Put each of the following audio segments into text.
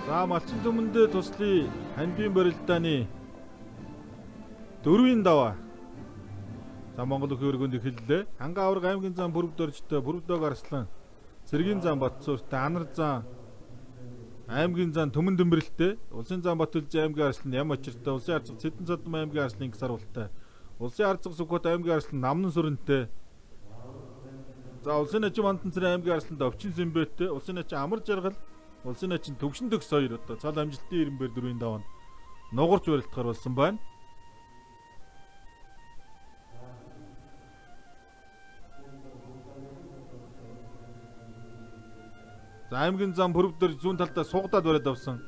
За малчин түмэндээ туслын хандийн барилдааны 4-ийн даваа. За Монгол өхөө өргөнд эхэллээ. Ханга авраг аймгийн зам бүрд оржтой бүрдөөг арслан Цэргийн зам Батцууртай Анар зам аймгийн зам Төмөн Дэмбэрэлтэй улсын зам Батүлжи аймгийн арслан Ям очиртай улсын арцаг Цэдэн Цодмын аймгийн арслан Инг Сарвалтай улсын арцаг Сүхбат аймгийн арслан Намнан Сүрэнтэй. За улсын ачим Антанцрын аймгийн арслан Өвчин Сэмбэтэй улсын ачим Амар Жаргал улсын ачим Төгшин Төгс 2 одоо цал амжилтын ирэмбэр 4-ийн даваанд нугарч барилдахаар болсон байна. За аймгийн зам бүрвдөр зүүн талдаа суугадаад бариад авсан.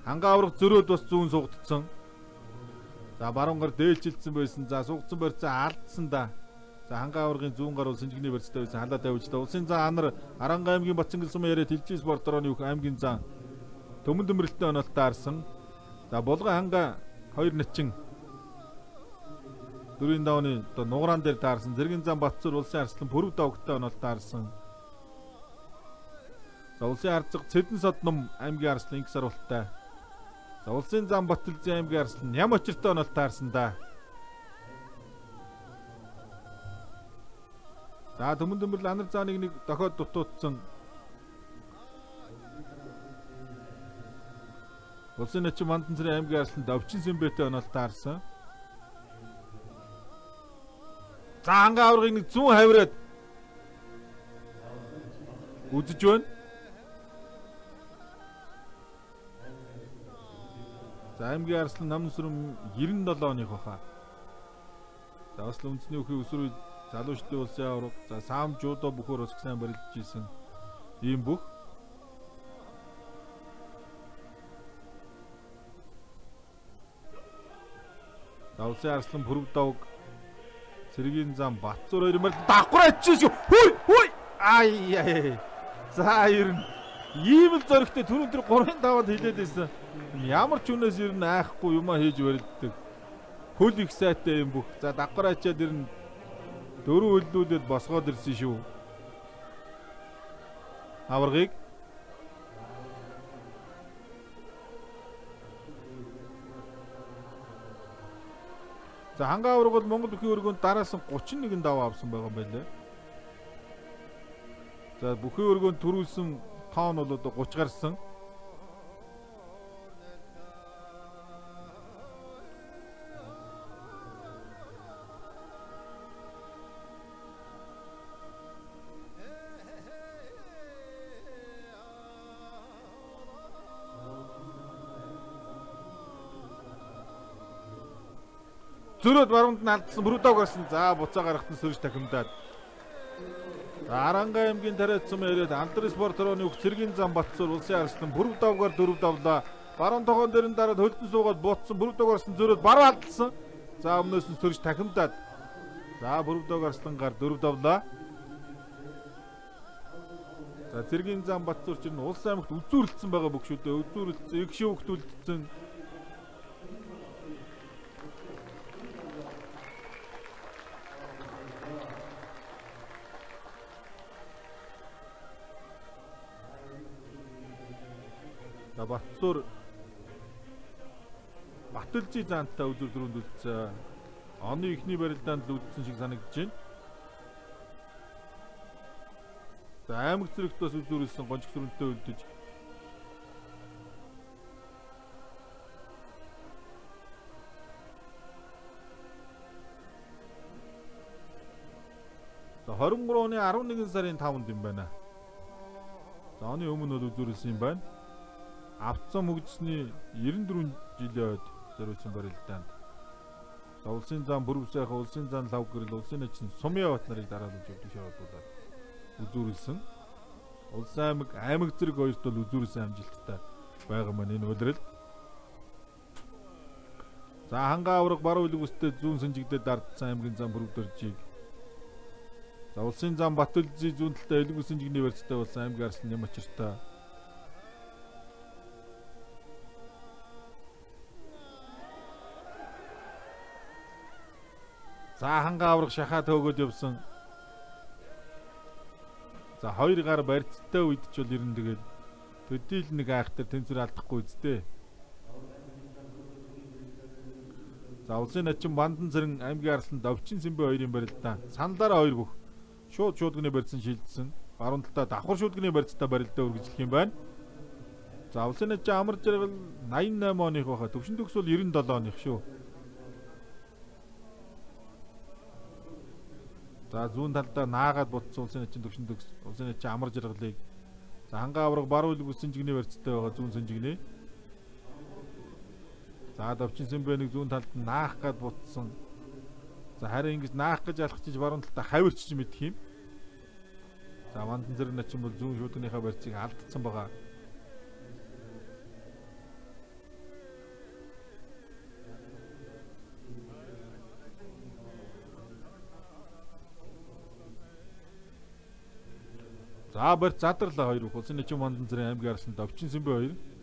Ханга аврах зөрөөд бас зүүн суугдсан. За баруун гар дээлжилсэн байсан. За суугдсан барьцаа алдсан да. За ханга аврагын зүүн гар бол Синжигний барьцтай байсан. Халаа тавьжтай. Улсын зам Анар Аранга аймгийн Батцангэл сум яриад Хилжин спорт орооны бүх аймгийн зам Төмөн Дэмбэрэлтэй онолтой арсан. За Булган ханга 2 начин 4-ийн давны одоо нуграан дээр таарсан. Цэргийн зам Батцуур улсын арслан Пүрэв давгтай онолтой арсан. За улсын арцаг Цэдэн Содном аймгийн арслан Инг Сарвалтай. За улсын зам Батүлжи аймгийн арслан Ям очиртой онолтой арсан да. За Төмөн Дэмбэрэл Анар зааныг нэг дохиод дутуудсан. Улсын ачим Антанцрын аймгийн арслан Өвчин Сэмбэтэй онолтой арсан. За ханга аврагыг нэг зүүн хавираад үзэж байна. За аймгийн арслан Намнан Сүрэн 97 оных баха. За бас л үндэсний өхөө өсвөр залуучдын улсын авраг. За Саам жуудо бүхөр бас сайн барилдаж исэн. Ийм бүх. За улсын арслан Пүрэв давг Цэргийн зам Батцуур 2 мөр давхраа ачиж хүй ай яа. За ер нь ийм л зөрөгтэй түрүүн тэр 3-ын даваад хилээд байсан. Ямар ч үнээс ер нь айхгүй юмаа хийж барилддаг. Хөл их сайтай юм бүх. За давхраа ачаад ер нь 4 хөлдүүлээд босгоод ирсэн шүү. Аврагыг за ханга авраг бол Монгол бүхий өргөнд дараас нь 31 даваа авсан байгаа юм байлээ. За бүхий өргөнд төрүүлсэн тоон бол одоо 30 гарсан. Зөрөөд баруунд нь алдсан Пүрэв давг гарсан. За буцаа гаргахтан сөрж тахимдаад. Аранга аймгийн тариац сум яриад Антар спорт орооны бүх Цэргийн зам Батцуур улсын арслан Пүрэв давгаар 4 давлаа. Баруун тогоон дээр нь дараад хөлдөн суугаад буутсан Пүрэв давг гарсан зөрөөд баруу алдсан. За өмнөөс нь сөрж тахимдаад. За Пүрэв давг гарслангаар 4 давлаа. За Цэргийн зам Батцуур чинь улс аймагт үзүүрлэлсэн байгаа бүх шүү дээ. Үзүүрлэлсэн, их шүүгт үлдсэн. За Батцуур Батүлжи заантай үзүүр дөрөнд үлдсэн. Оны ихний барилдаанд л үлдсэн шиг санагдаж байна. За аймаг зэрэгт бас үзүүрлсэн гончг сүрэнтэй үлдэж. За 23 оны 11 сарын 5-нд юм байна. За оны өмнө бол үзүүрлсэн юм байна. Автсан мөгжсөний 94 жилийн ойд зориулсан барилдаанд. За улсын зам Пүрэв сайхан улсын зам лав гэрэл улсын ачин Сумья бат нарыг дараалж явдаг шаардлагаар үзүүрлсэн. Улс аймаг зэрэг хоёрт бол үзүүрлсэн амжилттай байгаа маань энэ үлрэл. За ханга авраг баруун үлгүстэй зүүн Синжигдээд дардсан аймгийн зам Пүрэв дөржийг. За улсын зам Батүлжи зүүн талдаа Элгүү Синжигний барьцтай болсон аймгийн арслан Ям очиртай. За ханга авраг шахаа төөгөөд явсан. За 2 гар барьцтай үед ч бол ер нь тэгээд Төдийл нэг айхтар тэнцвэр алдахгүй үсттэй. За улсын начин Бандан Цэрэн аймгийн арсланд Овчин Сэмбэ 2-ын барилдаа саналаараа 2 бүх шуудганы барьсан шилжсэн. Баруун талдаа давхар шуудганы барьцтай барилдаа үргэлжлэх юм байна. За улсын начин Амар Жаргал 88 оных баха. Төвшин төгс бол 97 оных шүү. За зүүн талдаа наагаад бутсан улсын начин төвшин төгс улсын начин Амар Жаргалыг за хангаа авраг баруун үлгүс сэнжигний барьцтай байгаа зүүн сэнжигний. За Овчин Сэмбэ нэг зүүн талд наах гад бутсан. За харин ингэж наах гэж алхachиж баруун талдаа хавирчиж мэдх юм. За Бандан Цэрэн начин бол зүүн шуудгийнхаа барьцыг алдсан байгаа. За барь задарлаа 2 бүх улсын начин Бандан Цэрэн аймгийн арсланд Овчин Сэмбэ 2.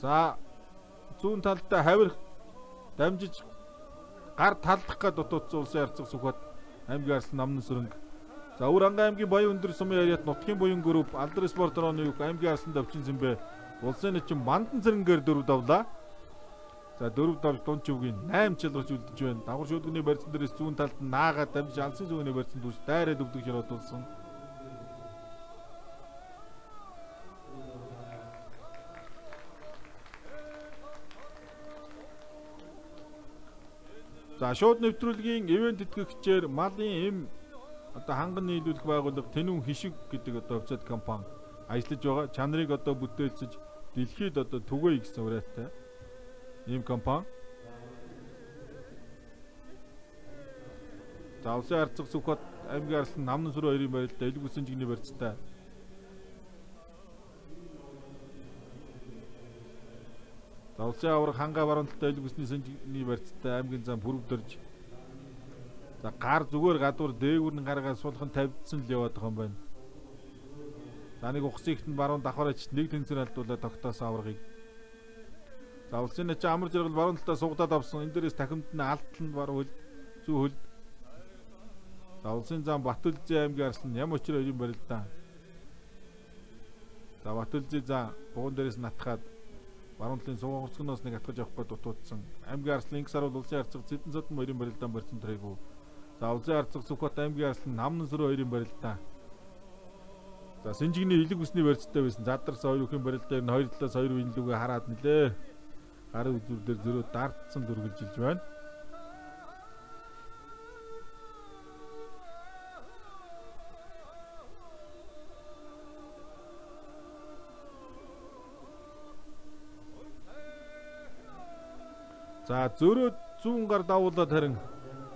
За зүүн талдаа хавирх дамжиж гар талдах гээд дутуудсан улсын арцаг сүхбат аймгийн арслан Намнан Сүрэнг. За Өвөр Ангаан аймгийн Баян өндөр сумын яриат нутгийн буян групп Алдар спорт орооны юг аймгийн арсланд Овчин Сэмбэ улсын начин Бандан Цэрэнгээр 4 давлаа. За 4 давж дунд чивгийн 8 чилгэж үлдэж байна. Давхар шуудганы барьсан дээрээс зүүн талд нь наагаад дамжиж алсын зүүнний барьсан дүүс дайраад өвдөг широтулсан. За шууд нэвтрүүлгийн ивент тэтгэгчээр малын эм одоо ханган нийлүүлэх байгууллага Тэнүүн Хишиг гэдэг одоо хувьцаат компани ажиллаж байгаа. Чанарыг одоо бүтээцэж дэлхийд одоо түгээе гэсэн урайтай ийм компани. За улсын арцаг сүхбат аймгийн арслан Намнан Сүрэн 2-ын барилдаа элэг үсэн жигний барьцтай. За улсын авраг хангаа баруун талдаа элэг үсний сэнжигний барьцтай аймгийн зам бүрвдэрж. За гар зүгээр гадуур дээгүүр нь гаргаад суулхан тавьдсан л яваад байгаа юм байна. За нэг ухсыгт нь баруун давхараач нэг тэнцвэр алдуулаад тогтоосон аврагыг. За улсын начин Амар Жаргал баруун талдаа сугадаад авсан. Энэ дээрээс тахимд нь алтланд баруун хөл зүү хөл. За улсын зам Батүлзээ аймгийн арслан Ям Очир 2-ын барилдаа. За Батүлзээ за бугуун дээрээс натхаад баруун талын суган хуцгноос нэг атгаж авах гээд дутуудсан. Аймгийн арслан Инг Сарвал улсын арцаг Зэдэн Содон 2-ын барилдаан барьсан тэрэгүү. За улсын арцаг Сүхбат аймгийн арслан Намнан Сүрэн 2-ын барилдаа. За Сэнжигний элэг үсний барьцтай байсан. Задарсан 2 өхийн барилдаа энэ 2 талаас 2 винлүүгээ хараад нэлээ. Гарын үзүүр дээр зөрөө дартсан дүргэлжилж байна. За зөрөө зүүн гар давуулаад харин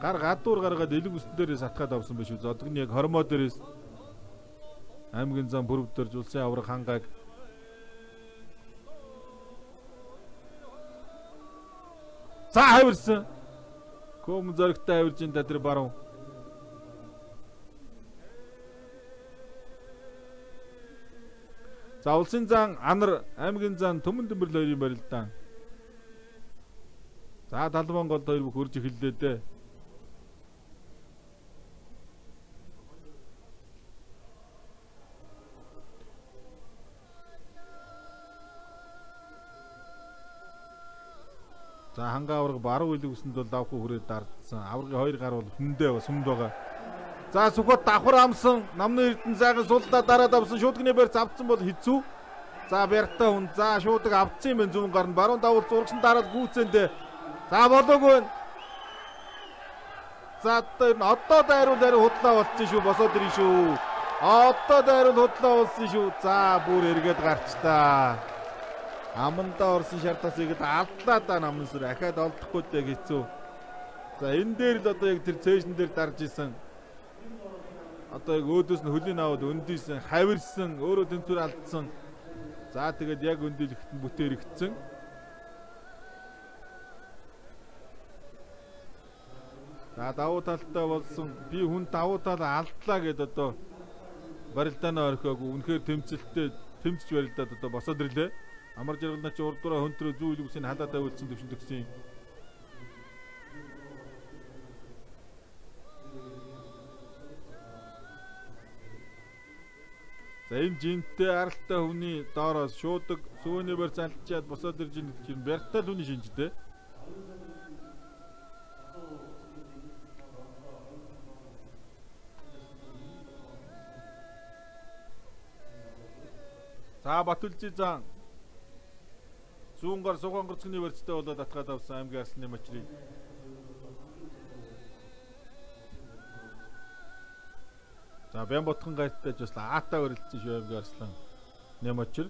гар гадуур гаргаад элэг үстэн дээрээс атгаад авсан биш үү. Зодгны яг хормоо дээрээс аймгийн зам бүрвдэрж улсын авраг хангааг за хавирсан. Көм зөрөгтэй хавирж ин тэр баруун. За улсын зан Анар аймгийн зан Төмөн Дөмбөрл 2-ын барилдаан. За Талбан голд 2 бүх хөрж эхэллээ дээ. За хангаа авраг баруун элэг үсэнд бол давхуу хүрээд дардсан. Аврагын 2 гар бол хүндээ ба сүмд байгаа. За сүхбат давхар амсан намны эрдэн сайхан сулдаа дараад авсан шуудганы барьц авцсан бол хэцүү. За бяртаа хүн за шуудаг авцсан юм байна зүүн гар нь баруун давуу зурагсан дараад гүйцэндээ. За болоогүй. За одоо дайруул худлаа болцсон шүү босоод ирэн шүү. Одоо дайруул худлаа болсон шүү. За бүр эргээд гарчлаа. Амандаа орсон шартаас ихэд алдлаа да Намнан Сүрэн ахаад олдохгүй дээ хэцүү. За энэ дээр л одоо яг тэр цээжн дээр дарж исэн. Одоо яг өөдөөс нь хөлийн аваад өндийсэн, хавирсан, өөрөө тэнцвэр алдсан. За тэгээд яг өндийлэхэд нь бүтээр игдсэн. За давуу талтай болсон. Би хүн давуу талаа алдлаа гэдээ одоо барилдаанаа орхиогүй. Үнэхээр тэмцэлтэй тэмцэж барилдаад одоо босоод ирлээ. Амар Жаргал нач урдураа хөнтрөө зүү илүүс нь халаад тавьулсан төвшин төгсөн. энэ жинтэй аралтай хүний доороос шуудаг сүүний барьц алдчихад босоод ирж ийн гэж бярттай л хүний шинжтэй. За Батүлжи зан зүүнгаар сугаан гэрцгний барьцтай болоод атгаад авсан аймгийн арсланы мочрыг за бян ботхон гайттай ч бас аатаа өрөлдсөн шүү аймгийн арслан нэмочр.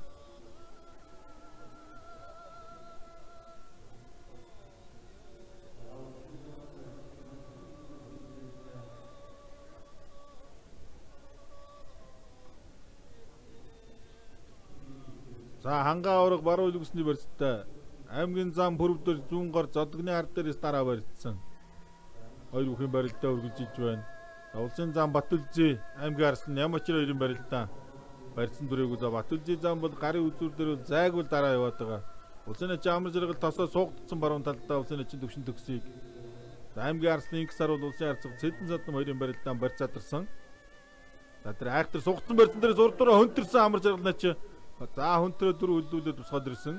За хангаа ураг баруун үлгсний барьцтай аймгийн зам бүрвдөр зүүнгээр зодгны ард дээрээс дараа барьцсан. Хоёр бүхэн барилдаа үргэлжиж байна. За улсын зам Батүлжи аймгийн арслан Ямочр хоёрын барилдаа барьцсан дүрээгүй. За Батүлжи зам бол гарын үзүүр дээр зайгуул дараа яваад байгаа. Улсын ачаа амар зэрэг тосоо суугдсан баруун талдаа улсын ачаа төвшин төгсөйг. За аймгийн арслан Инксар бол улсын арцаг Цэдэн садам хоёрын барилдаа барьцаадарсан. За тэр айхтар суугдсан барьцсан дээрээс урд дураа хөнтөрсөн амар зэрэг нач. За хүнтрээ дүр үлдүүлээд тусгаад ирсэн.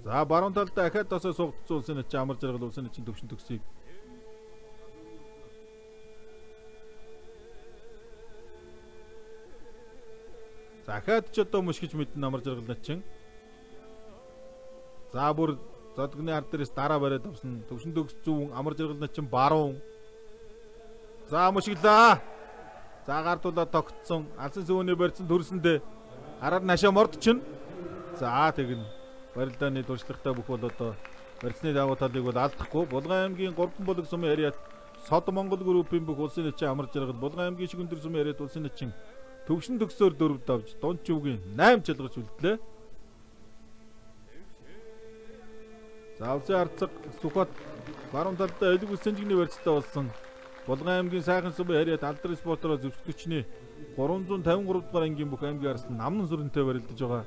За баруун талд дахиад тосоо суугдсан улсын ачаа амар зэрэг улсын ачийн төвшин төгсөйг. Захаад ч одоо мушгиж мэдэн амар зэрэг начин. За бүр зодгны ард дээрээс дараа бариад авсан. Төвшин төгс зүүн амар зэрэг начин баруун. За мушиглаа. За гардуулаад тогтсон. Алсын зүүнээ барьсан төрсөндөө гараар нашаа мордчихно. За тэгнэ. Барилдааны туршлагатай бүх бол одоо барьцны дагуу талыг бол алдахгүй. Булган аймгийн 3 болог сумын яриад Сод Монгол группийн бүх улсын ачаа амар зэрэг Булган аймгийн шигүндэр сумын яриад улсын ачин төгшин төгсөөр дөрөвд авч дунд чивгийн 8 чалгаж үлдлээ. За улсын арцаг Сүхбат баруун талдаа элэг үсэнжигний барьцтай болсон. Булган аймгийн сайхан сумын яриад алдар спортороо зөвсгөгчний 353 дугаар ангийн бүх аймгийн арслан намнан сүрэнтэй барилдаж байгаа.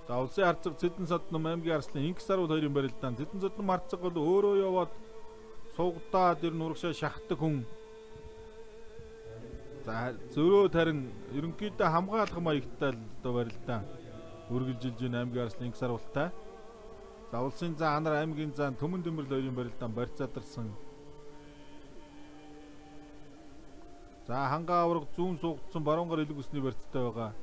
За улсын арцаг Цэдэн садам аймгийн арслан Инксар бол хоёрын барилдаан. Цэдэн садам арцаг бол өөрөө яваад суугдаад ер нь урагшаа шахдаг хүн. За зөрөө тарин ерөнхийдөө хамгаалах маягтай л одоо барилдаан. Үргэлжилж байна аймгийн арслан Инксар ултай. За улсын зан анар аймгийн зан Төмөн Дэмбэрл хоёрын барилдаан барьцаадарсан. За хангаа авраг зүүн суугдсан баруунгаар элэг усны барьцтай байгаа.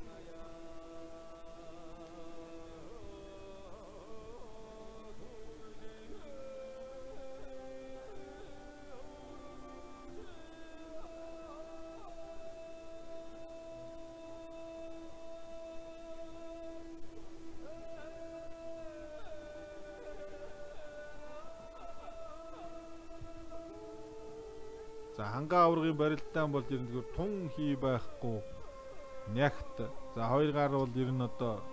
За хангаа аврагын барилдаан бол ер нь тун хий байхгүй нягт. За хоёр гар бол ер нь одоо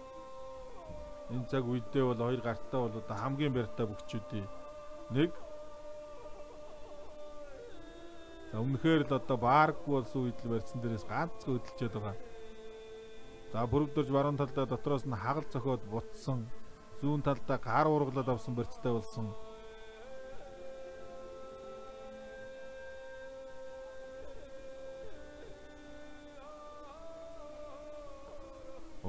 энэ цаг үедээ бол хоёр гартаа бол одоо хамгийн барьтай бүгчүүдийн нэг. За өмнөхөр л одоо бааргүй болсон үед л барьсан дээрээс ганцхан хөдөлчөөд байгаа. За бүрэгдэрж баруун талдаа дотроос нь хагал цохиод бутсан. Зүүн талдаа гар ургалаад авсан барьцтай болсон.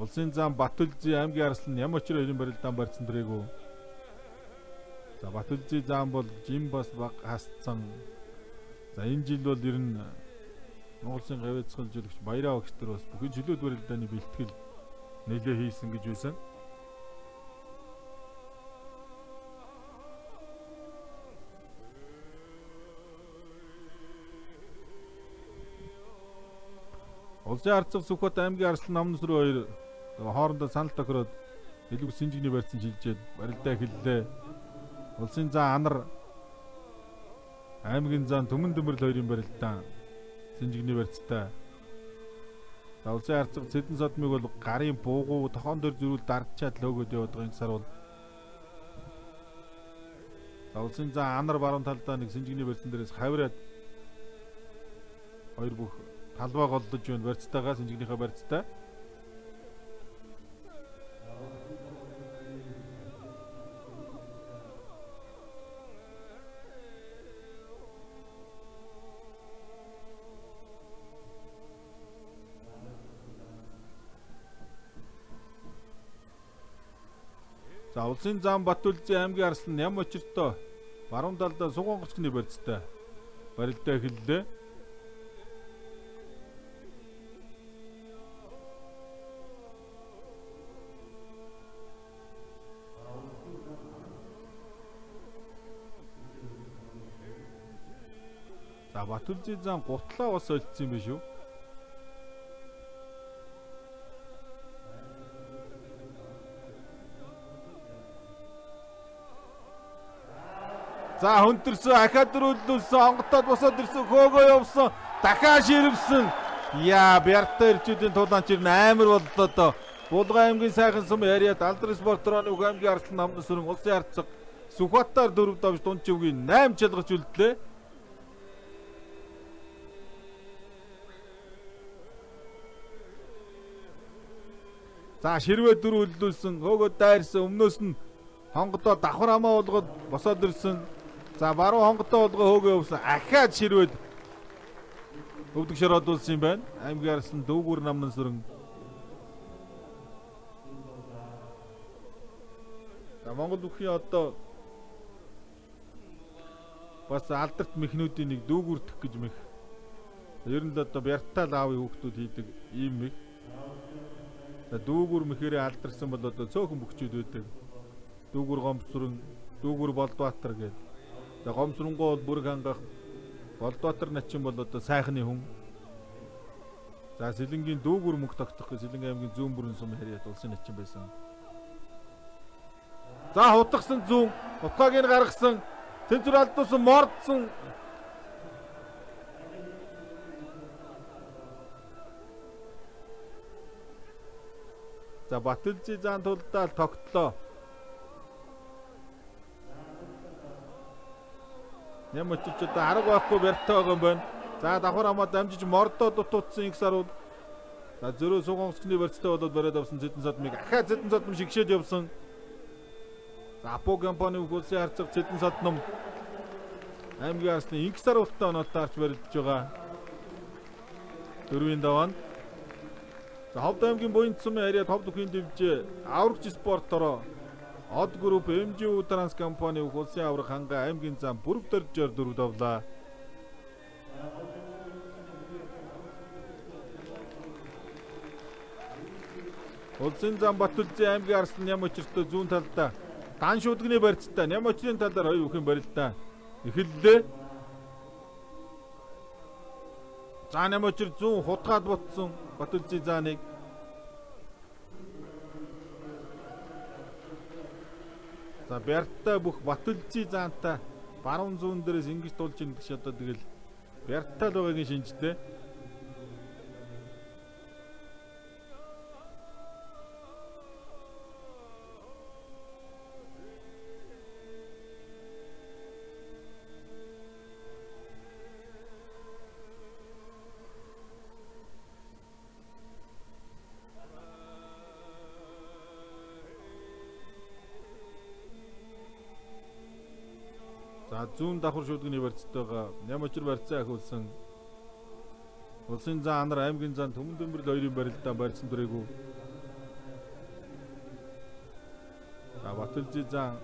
Улсын зам Батүлжи аймгийн арслан Ямочр хоёрын барилдаан барьсан дрээгүү. За Батүлжи зам бол жим бас баг хасцсан. За энэ жил бол ер нь Монголын гавьяцхан жүлэгч Баяраа багш нар бас бүхэн чөлөөт барилдааны бэлтгэл нэлээ хийсэн гэж байсан. Улсын арцаг Сүхбат аймгийн арслан намнас руу хоёр хоорондоо санал тохироод элэг синжигний барьсан шилжээд барилдаа эхэллээ. Улсын зан анар аймгийн зан Төмөн Дэмбэрл хоёрын барилдаан Синжигний барьцтай. За улсын харцаг Цэдэн Содмыг бол гарын буугуу тохон дээр зөрүүл дардчаад л өгөөд яваад байгаа сар бол. За улсын зан анар баруун талдаа нэг Синжигний барьцсан дээрээс хавираад хоёр бүх талбай голдож байна барьцтайгаа Синжигнийхээ барьцтай. За улсын зам Батүлзийн аймгийн Арслан Ням очиртой баруун талдаа Сугонгоцны барьцтай барилдаа эхэллээ. За Батүлзийн зам гутлаа бас олцсон юм биш үү? За хүндэрсэн ахаад дөрүүлсэн онготоод босоод ирсэн хөөгөө явсан дахиад ширвсэн. Яа Бярта ирчүүдийн тулаанч ирнэ амар боллоо доо. Булган аймгийн сайхан сум яриад Алдар спортрооны Уг аймгийн Арслан намны сүрэн улсын харцаг Сүхбаатар 4 давж Дунчивгийн 8 чалгаж үлдлээ. За ширвээ дөрүүлсэн хөөгөө дайрсан өмнөөс нь хонгодоо давхар хамаа болгоод босоод ирсэн. За баруун хонгодоо болгоо хөөгөө явсан. Ахаад ширвээд өвдөг шороодуулсан юм байна. Аймгийн Арслан дүүгүр намнан сүрэн. За Монгол бүхий одоо бас алдарт мэхнүүдийн нэг дүүгүрдэх гэж мэх. Ер нь л одоо Бяртаал аавын хүүхдүүд хийдэг ийм мэх. За дүүгүр мэхээрээ алдарсан бол одоо цөөхөн бүхчүүд байдаг. Дүүгүр Гомсрон, дүүгүр Болдбаатар гэдэг. За Гомсронгоо бол бүрэг хангах Болдбаатар начин бол одоо сайхны хүн. За Сэлэнгийн дүүгүр мөнх тогтох гэж Сэлэнгийн аймгийн зүүн бүрэн сум харьяат улсын начин байсан. За хутгсан зүүн, утгаагийн гаргасан, тэнцвэр алдсан, мордсон. За Батүлзийн зан тулдаа тогтлоо. Ням очиж одоо арга байхгүй Бяртаа байгаа юм байна. За давхар хамаа дамжиж мордоо дутуудсан их сарууд. За зөрөө Сугонгоцны барьцтай болоод бариад авсан Цэдэн Содмыг ахаа Цэдэн Содм шигшээд явсан. За Апо компани улсын харцаг Цэдэн Содном аймгийн Арслан их саруудтай оноотой арч барилдж байгаа. Дөрвийн даваанд. За Ховд аймгийн буян цэсмийн харьяат Ховд бүхийн дэвжээ аврагч спортороо Од групп МЖУ транс компани улсын авраг ханга аймгийн зам бүрэг дөржөөр дөрөв давлаа. Улсын зам Батүлзийн аймгийн Арслан Ням очиртой зүүн талдаа дан шүдгний барьцтай Ням очрын талаар хоёр бүхэн барилдаа эхэллээ. За Ням очир зүүн хутгаад бутсан Батүлзийн зааныг. За Бяртаа бүх Батүлзийн заантай баруун зүүн дээрээс ингэж тулж ийн гэж одоо тэгэл Бяртаа л байгаагийн шинжтэй. За зүүн давхар шүдгний барьцтайгаа Ням очир барьцаа ахиулсан. Улсын зан анар аймгийн зан Төмөн Дөмбөрл хоёрын барилдаа барьсан дөрөйгөө. За Батүлзийн зан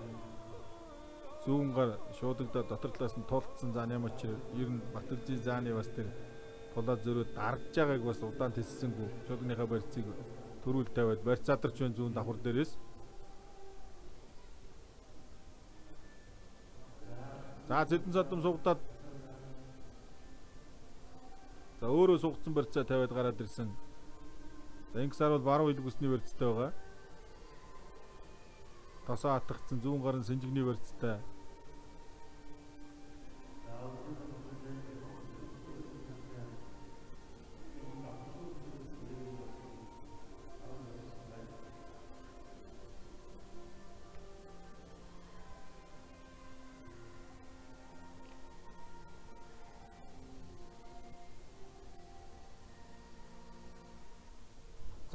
зүүн гар шуудагдаа дотор талаас нь тулцсан за Ням очир ер нь Батүлзийн зааны бас тэр тулаад зөрөөд даргаж байгааг бас удаан тэлсэнгүй шуудгийнхаа барьцыг төрүүл тавиад барьц задарч байна зүүн давхар дээрээс. За Цэдэн Содом сугдаад за өөрөө сугдсан барьцаа тавиад гараад ирсэн. За ингэсаар бол баруун хилэг усны барьцтай байгаа. Тосоо хатгацсан зүүн гарын Синжигний барьцтай.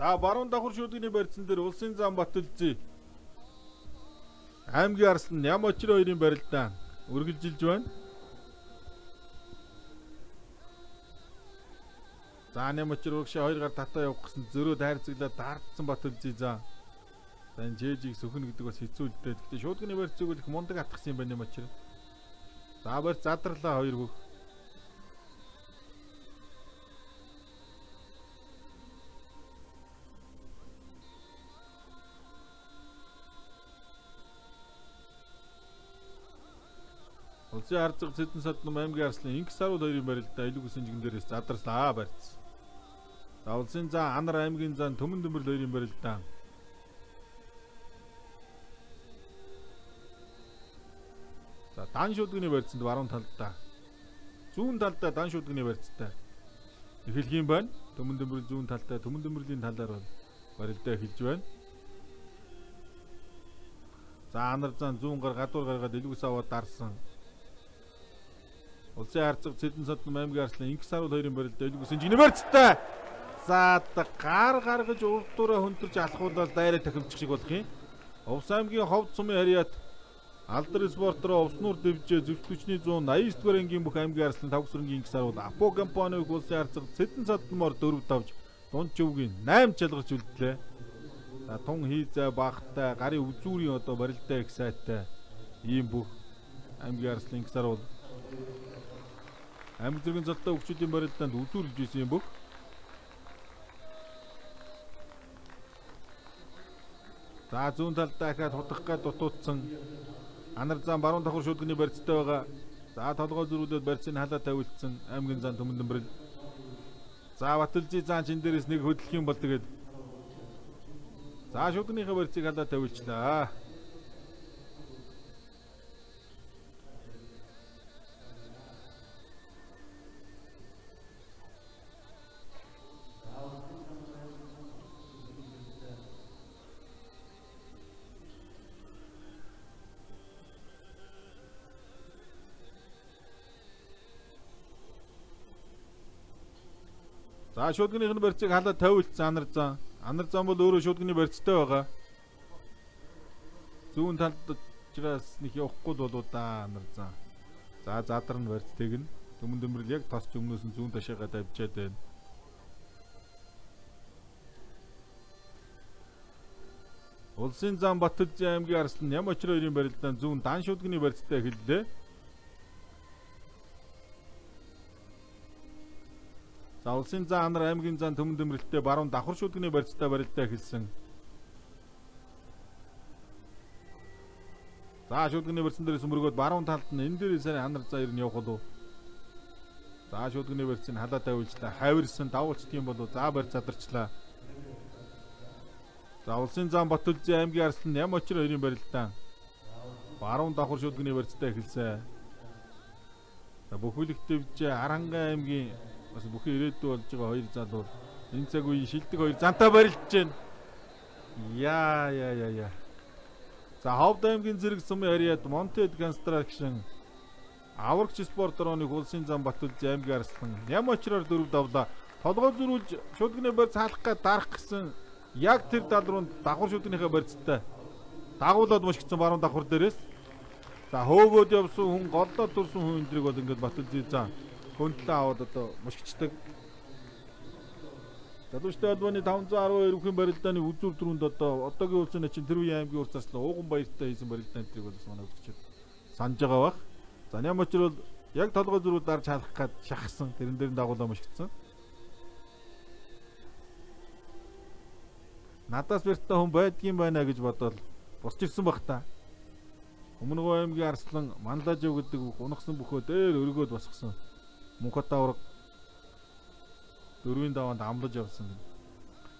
За баруун давхар шүдгний барьцсан дээр улсын зам Батүлзий аймгийн Арслан Нямочир хоёрын барилдаан үргэлжилж байна. За Нямочир урагшаа 2 гар татаа явах гэсэн зөрөө дайрцаглаад дардсан Батүлзий за. За энэ жэжиг сөхнө гэдэг бас хэцүү л дээ. Гэхдээ шүдгний барьцыг л их мундаг атгсан юм байна Нямочир. За барь задарлаа 2 бүх. Улсын арзаг Цэдэн Садном аймгийн Арслан Инкс Саруул хоёрын барилдаа илүү гүсэнжигэн дээрээс задарслаа барьц. За улсын зан Анар аймгийн зан Төмөн Дөмбөрл хоёрын барилдаа. За дан шүдгний барьцанд баруун талдаа. Зүүн талдаа дан шүдгний барьцтай. Эхлэх юм байна. Төмөн Дөмбөрл зүүн талдаа Төмөн Дөмбөрлийн талаар бол барилдаа эхэлж байна. За Анар зан зүүн гар гадуур гаргаад илүү гүс аваад дарсан. Улсын арзаг Цэдэн Садном аймгийн Арслан Инкс Саруул хоёрын барилдаа илүү гүсэнжигний барьцтай. За гар гаргаж урдуураа хөнтөрч алхуулаад дайраа тахилчих шиг болох юм. Увс аймгийн Ховд сумын харьяат Алдар спортроо Увснуур дэвжээ зөвлөлтчний 189 дугаар ангийн бүх аймгийн Арслан тавгсрынгийн Инкс Саруул Апо компани улсын арзаг Цэдэн Садномор 4 тавж дунд чөвгийн 8 чалгарч үлдлээ. За тун хийзээ багтай гарын үзүүрийн одоо барилдаа их сайтай ийм бүх аймгийн Арслан Инкс Саруул аймаг зэргийн золтой хөгжлийн барилдаанд үзүүлж ирсэн юм бүх. За зүүн талдаа дахиад хутгах гээд дутуудсан Анар зам баруун давхар шүдгний барьцтай байгаа. За толгой зөрүүлээд барьцыг халаа тавилдсан аймгийн зан Төмөн Дөмбөрл. За Батүлзий зан чин дээрээс нэг хөдлөх юм бол тэгээд за шүдгнийхээ барьцыг халаа тавилчлаа. За шүдгнийхний барьцыг халаад тавилсан Анар зам. Анар зам бол өөрөө шүдгний барьцтай байгаа. Зүүн талд учраас нэг явахгүй л болоо да Анар зам. За задар нь барьцтэйг нь Төмөн Дөмбөрл яг тосч өмнөөс нь зүүн ташаагаа давжаад байна. Улсын зам Батүлзий аймгийн Арслан Нямочир хоёрын барилдаан зүүн дан шүдгний барьцтай эхэллээ. За улсын зан Анар аймгийн зан Төмөн Дөмбөрлөлтэй баруун давхар шүдгний барьцтай барилдаа эхэлсэн. За шүдгний барьцсан дээрээс мөргөөд баруун талд нь энэ дээрээс Анар зан ер нь явах болов. За шүдгний барьцыг халаа тавилжлаа. Хавирсан давуулчт юм болов. За барь задарчлаа. За улсын зан Батүлзий аймгийн Арслан Нямочир хоёрын барилдаан баруун давхар шүдгний барьцтай эхэлсэн. За Бүхүүлэгтэй бижээ Арангаан аймгийн бас бүхэн ирээдүй болж байгаа хоёр залуу энэ цаг үеийн шилдэг хоёр зантаа барилдж байна. Яа. За Ховд аймгийн зэрэг сумын харьяат Монтед Construction аврагч спорт орооны улсын зам Батүлзий аймгийн Арслан Нямочироор 4 давлаа. Толгой зөрүүлж шүдгний барьц хаалах гээд дарах гэсэн яг тэр тал руу давхар шүдгнийхээ барьцтай дагуулад мушгицсан баруун давхар дээрээс. За хөөгөөд явсан хүн голдоод турсан хүн эндрийг бол ингээд Батүлзий зам хөндлөө аваад одоо мушгичдаг. Залуучтай албаны 512 бүхэн барилдааны үзүүр дөрөнд одоо одоогийн улсын чинь тэр үеийн аймгийн урт заслаа ууган баяртай хийсэн барилдаантрыг бол манай үзэгчид санаж байгаа бах. За Нямочир бол яг толгой зөрүү дарж халах гээд шахсан. Тэрэн дээр дагуулаа мушгицсан. Надаас бэртээ хүн байдгийн байна гэж бодоод босч ирсэн бах та. Өмнөгөө аймгийн Арслан Манлажив гэдэг унахсан бөхөө дээр өргөөд босгосон. Мөнхөт авраг 4-ийн даваанд амлаж явсан.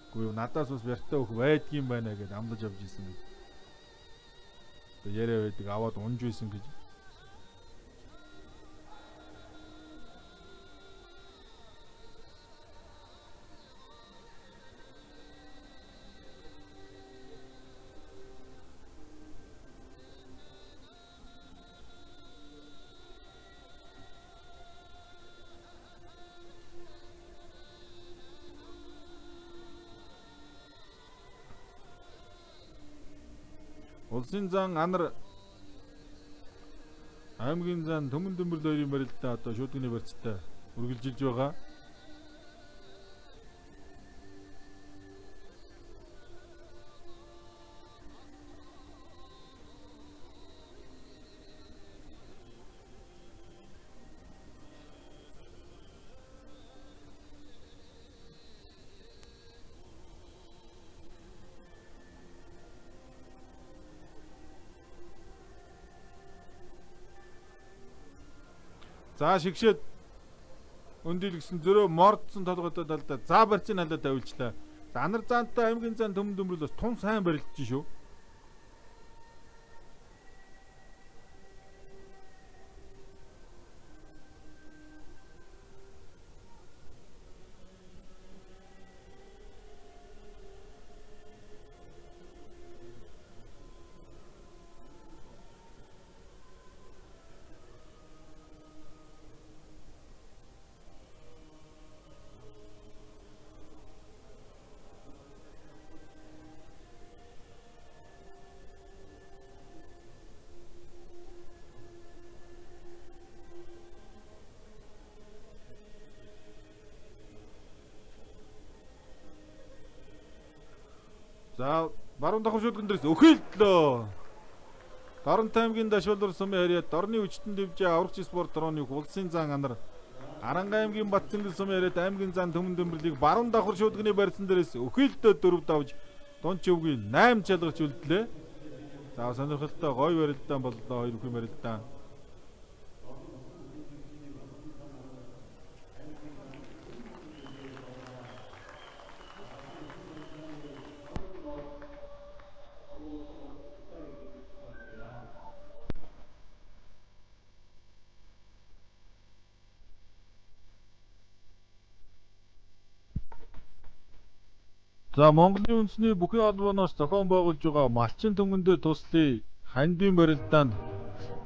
Үгүй надаас бас бэртээ өх байдгийн байна гэж амлаж явж исэн. Одоо яриа байдаг аваад унж исэн гэж. Улсын зан анар аймгийн зан төмөн дөмбөрл хоёрын барилдаа одоо шүдгний барьцтай үргэлжилж байгаа. За шигшээд өндөлгсөн зөрөө мордсон толгойтой талдаа за барьцын халаа тавилчлаа. За анар заантай аймгийн зан төмөн дөмбөрл бас тун сайн барилдаж шүү. За баруун давхар шүлгэн дээрс өхөөлдлөө. Дарамт аймгийн Дашвалбар сумын хариад дорны хүчтэн дэвжээ аврагч спорт дрооныг улсын зан анар Аранга аймгийн Батцэнгэл сумын хариад аймгийн зан төмөн дөмбөрлийг баруун давхар шүлгэний барьсан дээрс өхөөлдөө 4 давж Дунч өвгийн 8 чалгарч үлдлээ. За сонирхолтой гой барилдаан боллоо хоёр үхэн барилдаан. За Монголын үндэсний бүхэн албаноос зохион байгуулж байгаа малчин төмөндөө туслая хандийн барилдаанд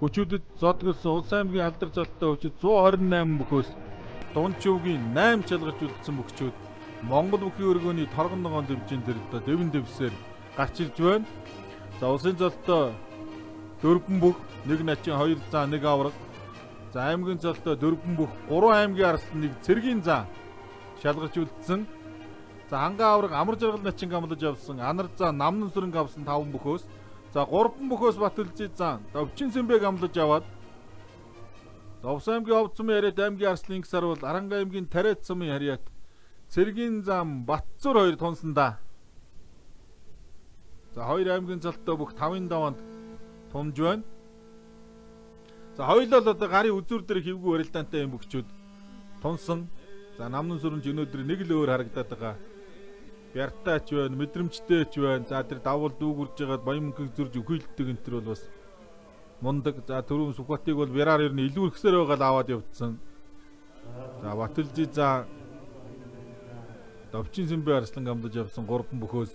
хүчүүдэд зодголсон улс аймгийн алдар залттай хүчит 128 бүхөөс Дунч өвгийн 8 чалгарч үлдсэн бүхчүүд Монгол бүхий өргөөний торгон ногоон дэвжин дээр одоо дэвэн дэвсээр гарч ирж байна. За улсын золтой дөрвөн бүх, нэг начин, хоёр заа, нэг авраг. За аймгийн золтой дөрвөн бүх, 3 аймгийн арслан, нэг цэргийн заа шалгарч үлдсэн. За хангаа авраг амар жаргал начин амлаж явсан анар заа намнан сүрэнг авсан 5 бүхөөс за 3 бүхөөс Батүлзий заа Довчин Сэмбэг амлаж аваад Довс аймгийн Овд сумын хариат аймгийн Арслан гисар бол Аранга аймгийн Тариат сумын хариат Цэргийн зам Батцуур хоёр тунсандаа. За хоёр аймгийн золтой бүх 5-ын даваанд тунж байна. За хоёулаа одоо гарын үзүүр дээр хөвгүү барилдаантай юм бүгчүүд тунсан. За намнан сүрэнж өнөөдөр нэг л өөр харагдаад байгаа. Бяртаач байна, мэдрэмжтэйч байна. За тэр давал дүүгүрж байгаад Баянмөнхийг зурж өхөөлдөг энэ төр бол бас мундаг. За түрүүн Сүхбатыг бол Бяраар ер нь илүү ихсээр байгаа л аваад явцсан. За Батүлзий за Довчин Сэмбэг Арслан амлаж явсан 3 бүхөөс.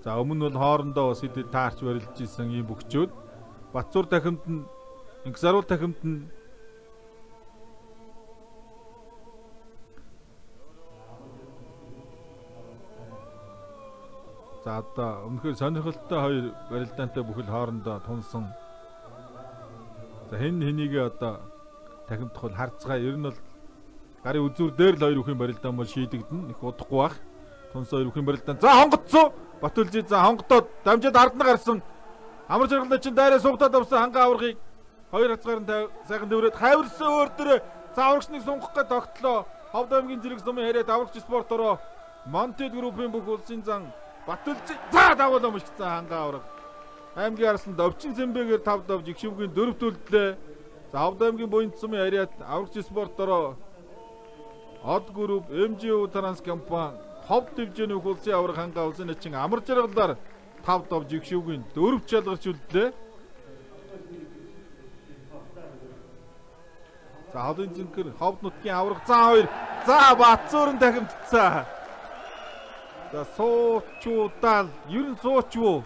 За өмнө бол хоорондоо бас хэд таарч барилж исэн ийм бүхчүүд Батцуур дахимд нь Инксаруул дахимд нь за одоо өмнөхөр сонирхолтой хоёр барилдаантай бүхэл хоорондоо тунсан. За хэн хэнийгээ одоо дахимдах бол харцгаа ер нь бол гарын үзүүр дээр л хоёр бүхэн барилдаан бол шийдэгдэн их удахгүй бах. Тунсан хоёр бүхэн барилдаан. За хонгоцсон Батүлзий за хонготоод дамжаад ардна гарсан. Амар жаргалтай чин дайраа суугатаад авсан хангаа аврагыг хоёр хацгаар нь сайхан дэврээд хайварсан өөр дөрөө за аврагчныг сунгах гэж тогтлоо. Ховд аймгийн зэрэг сумын хариад аврагч спортороо Монтед группийн бүх улсын зан Батүлзий за давал өмшсөн хангаа авраг. Аймгийн Арслан Довчин Сэмбэгээр 5 давж Игшүүгийн 4 төлдлээ. За Ховд аймгийн Буянт сумын хариад аврагч спортороо Од групп МЖУ Транс компани Ховд дэвжээний улсын авраг хангаа улсын начин амар жаргалаар 5 давж Игшүүгийн 4 чалгарч үлдлээ. За Ховдын зинхэр Ховд нутгийн авраг за 2 за Батцуурын дахимдцаа. За суучуудаа ер нь суучвуу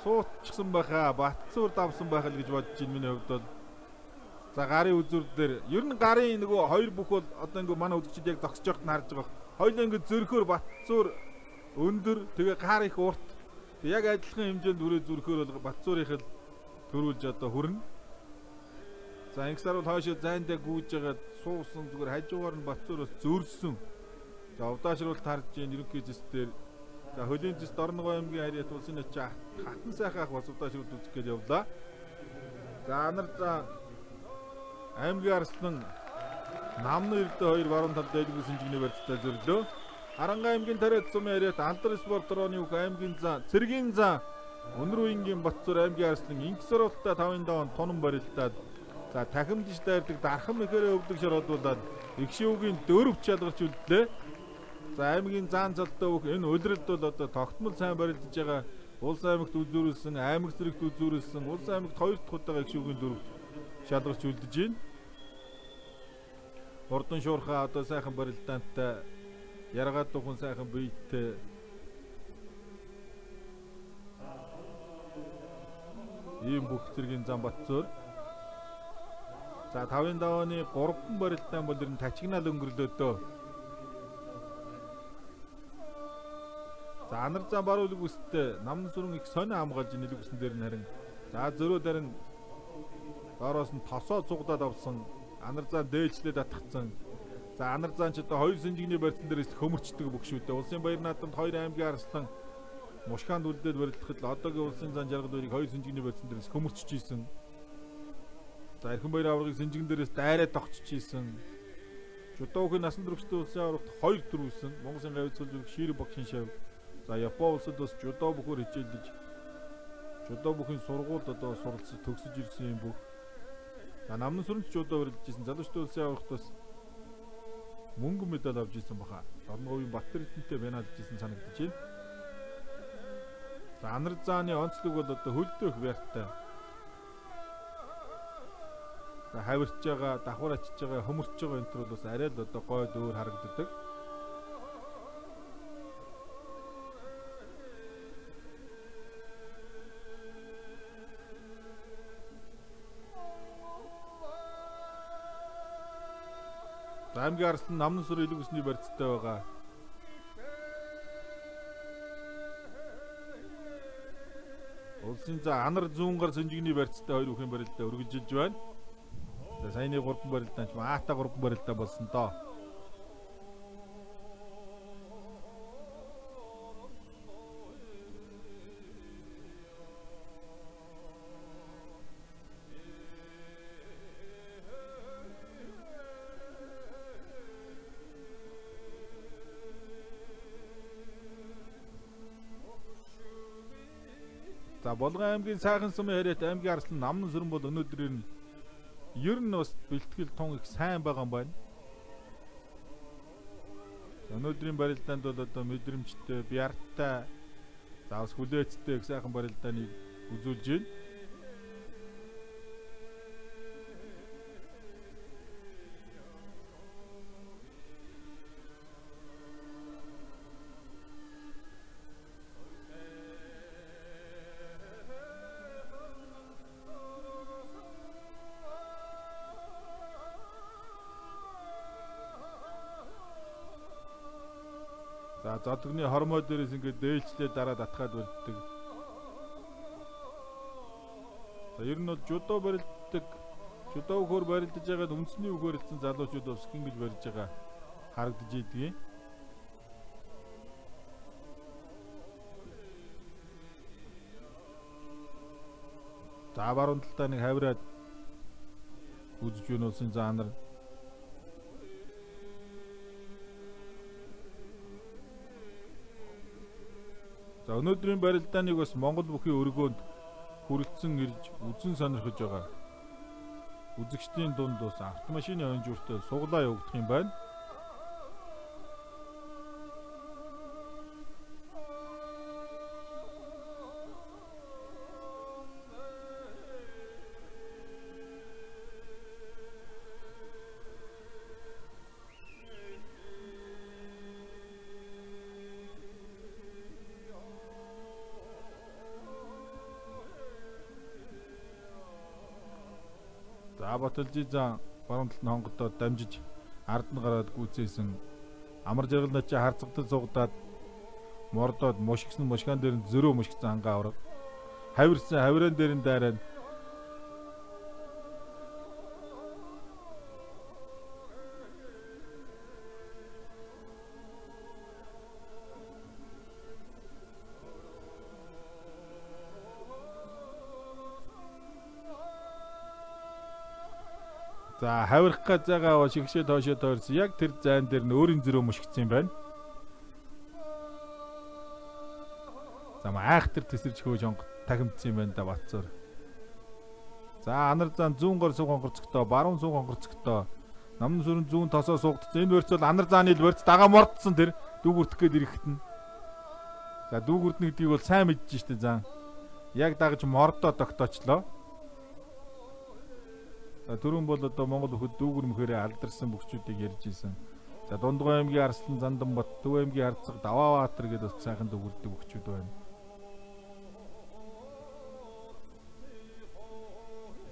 суучсан байхаа Батцуур давсан байх л гэж бодож байна миний хувьд бол. За гарын үзүр дээр ер нь гарын нөгөө хоёр бүх бол одоо ингээ манай үзэгчид яг зогсож байхад нь харж байгаа. Хоёулаа ингээ зөрхөөр Батцуур өндөр тэгээ гар их урт. Яг адилхан хэмжээнд үрээ зүрхөөр бол Батцуурынх л төрүүлж одоо хүрнэ. За ингэсээр бол хойшоо зайндаа гүйж байгаа суусан зүгээр хажуугаар нь Батцуураас зөрсөн. За удаашруулалт харж ийн ерөнхий зэс дээр за хөлийн зэс Дорногов аймгийн харьяат улсын очиж хатан сайхан ах бас удаашруулалт үзэх гээд явлаа. За анар за аймгийн арслан намны эрдэ 2 баруун талд дэйлгүй сэнжигний барьцтай зөвлөө. Харанга аймгийн тариад сумын харьяат алдар спорт орооны үг аймгийн за цэргийн за Өнөр үеийнгийн Батцуур аймгийн арслан инксоролттой 5-5 он тунан барилдаад за тахимдж дайрдаг дархан мэхээрээ өвдөг шоролдуулаад Игшүүгийн дөрөв чалгарч үлдлээ. За аймгийн заан залтай бүх энэ улиралд бол одоо тогтмол сайн барилдаж байгаа улс аймагт үзүүрэлсэн, аймаг зэрэгт үзүүрэлсэн, улс аймагт 2 дахь удаага Игшүүгийн дөрөв шалгарч үлдэж байна. Ордон шуурхаа одоо сайхан барилдаантай яргаад тухын сайхан биеттэй ийм бүх зэргийн зам Батцуур. За 5-5 оны 3 барилдаан бол ер нь тачигнаал өнгөрлөөдөө. За анар зам баруулга үсттэй намн сүрэн их сонио хамгаалж нэлэг үсэн дээр нь харин за зөрөө дарин доороос нь тосоо цугдаад авсан анар зам дээжлээд атгцсан. За анар зам ч одоо 2 сэнжигний барьсан дээрээс хөмөрчдөг бүх шүү дээ. Улсын баяр наадамд 2 аймгийн арслан Мушгаанд үлдээд барилдахад л одоогийн улсын зан жаргал хоёрыг 2 сэнжигний барьсан дээрээс хөмөрчж ийсэн. За Эрхэн баяр аваргыг сэнжигэн дээрээс дайраад тогтчж ийсэн. Чудуугийн насан туршид улсын аваргад 2 төрүүлсэн. Монголын гавьяц зөвлөх Ширэ багшин шав. За Япон улсад бас жудо бүхөр хичээлдэж жудо бүхийн сургуульд одоо суралцж төгсөж ирсэн юм бүх. За намны сүрэнч жудо барилдаж ийсэн. Залуучдын улсын аваргад бас мөнгө медаль авч ийсэн баха. Дорноговын Баттэртэнтэй бэнадж ийсэн санагдаж байна. За анар зааны онцлог бол одоо хөлдөөх байртай. За хавирч байгаа, давхар ачиж байгаа, хөмөрч байгаа энэ төр бол бас арай л одоо гойд өөр харагддаг. За аймгийн арслан намны сүр илэг усны барьцтай байгаа. Улсын за анар зүүнгар сэнжигний барьцтай 2 бүхэн барилдаа өргөжилж байна. За саяны 3 барилдаан ч маата 3 барилдаа болсон доо. За Болгон аймгийн сайхан сумын харьяат аймгийн арслан намны сүрэн бол өнөөдөр нь ер нь бас бэлтгэл тун их сайн байгаа юм байна. Өнөөдрийн барилдаанд бол одоо мэдрэмжтэй, биартай, заавс хүлээцтэй их сайхан барилдааныг үзүүлж байна. За зодгны хормой дээрээс ингээд дээлжлээ дараа татгаад барьдаг. За ер нь бол жудо барилддаг, жудо өгөр барилдаж байгаад үндэсний өгөр хэлсэн залуучууд бас ингэж барьж байгаа харагдаж ийдгийг. За баруун талдаа нэг хавираад үзэж байна улсын заанар. За өнөөдрийн барилдааныг бас Монгол бүхийн өргөөнд хүрэлцэн ирж үзэн сонирхож байгаа. Үзэгчдийн дунд бас автомашины онжууртай суглаа явагдах юм байна. Баталжизан баруун талд нь хонгодоо дамжиж ард нь гараад гүйцээсэн амар жаргал начи харцагтал зугдаад мордоод мушигсан мушгаан дээр нь зөрөө мушигсан хангаа авраг. Хавирсан хавиран дээр нь дайраад за хавирах гэж байгаа шигшээ тоошоо тойрсон. Яг тэр зайн дээр нь өөрийн зөрөө мушигдсан юм байна. За айхтар тесэрч хөөж онго тахимдсан юм байна да Батцоор. За анар зан зүүн гор суг хонгорцогтоо, баруун суг хонгорцогтоо. Намн сүрэн зүүн тосоо суугдсан. Энэ вэрц бол анар зааны л вэрц дага мордсон тэр дүүгүртэх гээд ирэхэд нь. За дүүгүртнэ гэдгийг бол сайн мэдэж штэ зан. Яг дагаж мордоо тогтоочлоо. За түрүүн бол одоо Монгол өхөд дүүгүр мөхөрөө алдарсан бүгчүүдийг ярьж ийсэн. За Дундгой аймгийн Арслан Занданбат, Төв аймгийн Харцаг, Даваабаатар гэдэг бас сайхан дүүгүрдэг бүгчүүд байна.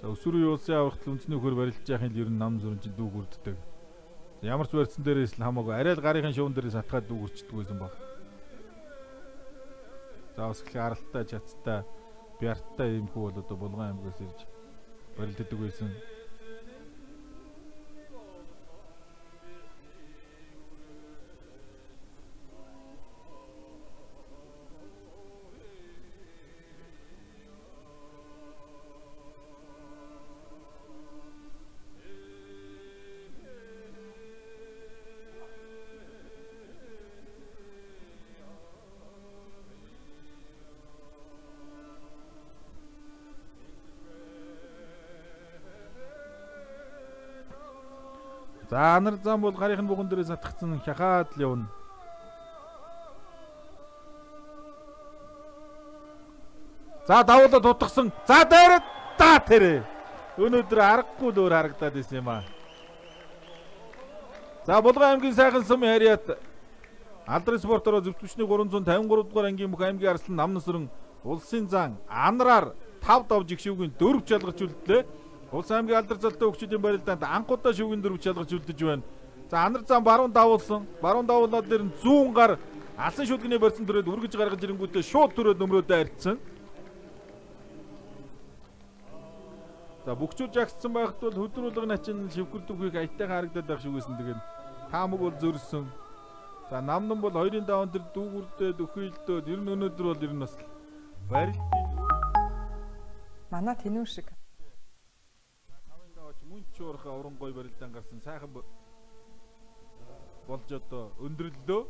За өсвөрийн улсын аврагт үндэсний хөр барилж яахын л ер нь нам зүрэн чинь дүүгүрддэг. Ямар ч барьцсан дээрээс л хамаагүй арай л гарын шуун дээрээс атгаад дүүгүрчдэг байсан баг. За бас их аралтай, чацтай, бярттай юм хүү бол одоо Булган аймгаас ирж барилддаг байсан. За анар зам бол гарийн буган дээрээс атгцсан хяхаад л явна. За давуулаа тутгсан. За дайраад та тэрэ. Өнөөдөр аргагүй л өөр харагдаад исэн юм аа. За Булган аймгийн сайхан сум хариат алдрын спортороо зөвтгчний 353 дугаар ангийн бүх аймгийн Арслан Намнасран улсын зан анараар 5 давж их шүүгийн 4 чалгаж үлдлээ. Улс аймгийн алдар залтай хөгчдийн барилдаанд анхудаа шүүгийн 4 чалгаж үлдэж байна. За анар зам баруун давуулсан. Баруун давуулаад дээр нь зүүн гар алсан шүлгэний барьсан төрөд үргэж гаргаж ирэнгүүтээ шууд төрөд нөмрөөдөө арилцсан. За бүгчүүл жагссан байхад бол хөдрүүлэг начин шивгэрдэг хийг аятайхан харагдаад байх шиг байсан. Тэгээд таамаг бол зөрсөн. За намнан бол 2-ын даван дээр дүүгүрдээд өхөөлдөөд ер нь өнөөдөр бол ер нь бас барилдын манай тэнүү шиг мөн чуурхаа уран гой барилдаан гарсан сайхан болж одоо өндөрлөө.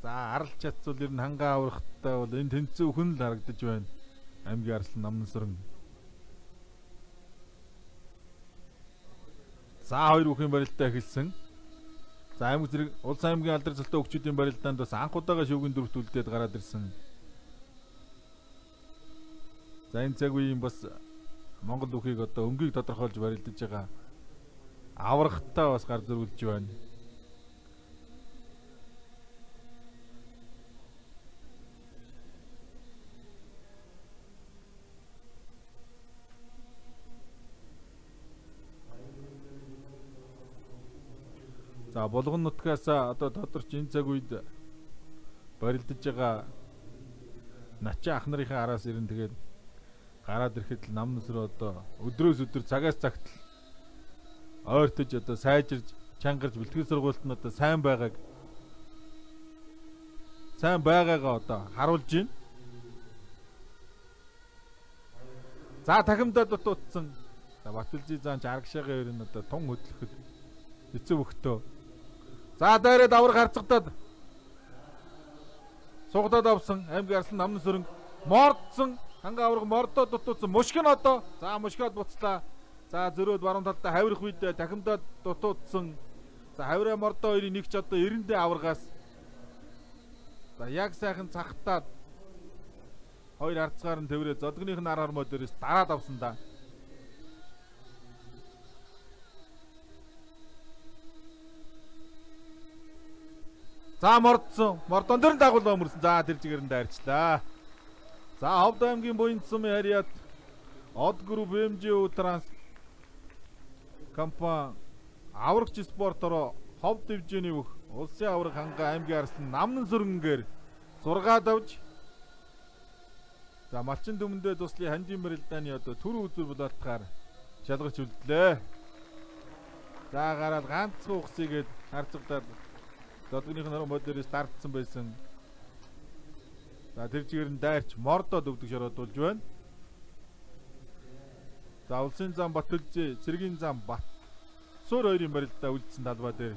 За арал чадвал ер нь хангаа аврахтай бол энэ тэнцүү хүн л харагдаж байна. Аймгийн Арслан Намнасран. За хоёр бүхэн барилдаа эхэлсэн. За аймаг зэрэг улс аймгийн алдар залтай хөгчүүдийн барилдаанд бас анх удаага шүүгийн дөрөвт үлдээд гараад ирсэн. За энэ цаг үеийн бас Монгол бүхийг одоо өнгийг тодорхойлж барилдаж байгаа аврагтаа бас гар зөрүүлж байна. За Булган нутгаас одоо тодорч энэ цаг үед барилдаж байгаа начаа ах нарын араас ирэн тэгээд гараад ирэхэд Намнасруу одоо өдрөөс өдөр цагаас цагт ойртож одоо сайжирж чангарч бэлтгэл сургуульд нь одоо сайн байгаагаа одоо харуулж байна. За дахимдаа дутуудсан. За Батүлжи заан Аргашаагийн хоёр нь одоо тун хөдлөхөд эцэг өгтөө. За дайраад авраг харцагдаад сугадаад авсан аймгийн арслан намны сөрөнг мордсон ханга авраг мордоо дутуудсан мушгин одоо за мушгиод буцлаа. За зөрөөд баруун талдаа хавирах үед дахимдаа дутуудсан. За хавираа мордоо хоёрын нэг ч одоо 90-д аврагаас за яг сайхан цахтаад хоёр арцгаар нь тэврээ зодгоных нь ар хормоо дээрээс дараад авсан да. За мордсон. Мордон дээр нь дагуул өмөрсөн. За тэр чигээр нь дайрчлаа. За Ховд аймгийн буян цэсмийн харьяат Од групп МЖУ транс компани аврагч спортороо Ховд дивизионы бүх улсын авраг ханга аймгийн арслан намнан сүрэнгээр 6 давж за малчин дүмэндээ туслын хандийн барилдааны одоо төр үзүр булаалтахаар шалгаж үлдлээ. За гараад ганцхан ухсыгээд харцагдаад зодгоных нь мод дээрээс дардсан байсан. За тэр чигээр нь дайрч мордоод өвдөг шороодулж байна. За улсын зам Батүлжи, цэргийн зам Бат Сур хоёрын барилдаа үлдсэн талбай дээр.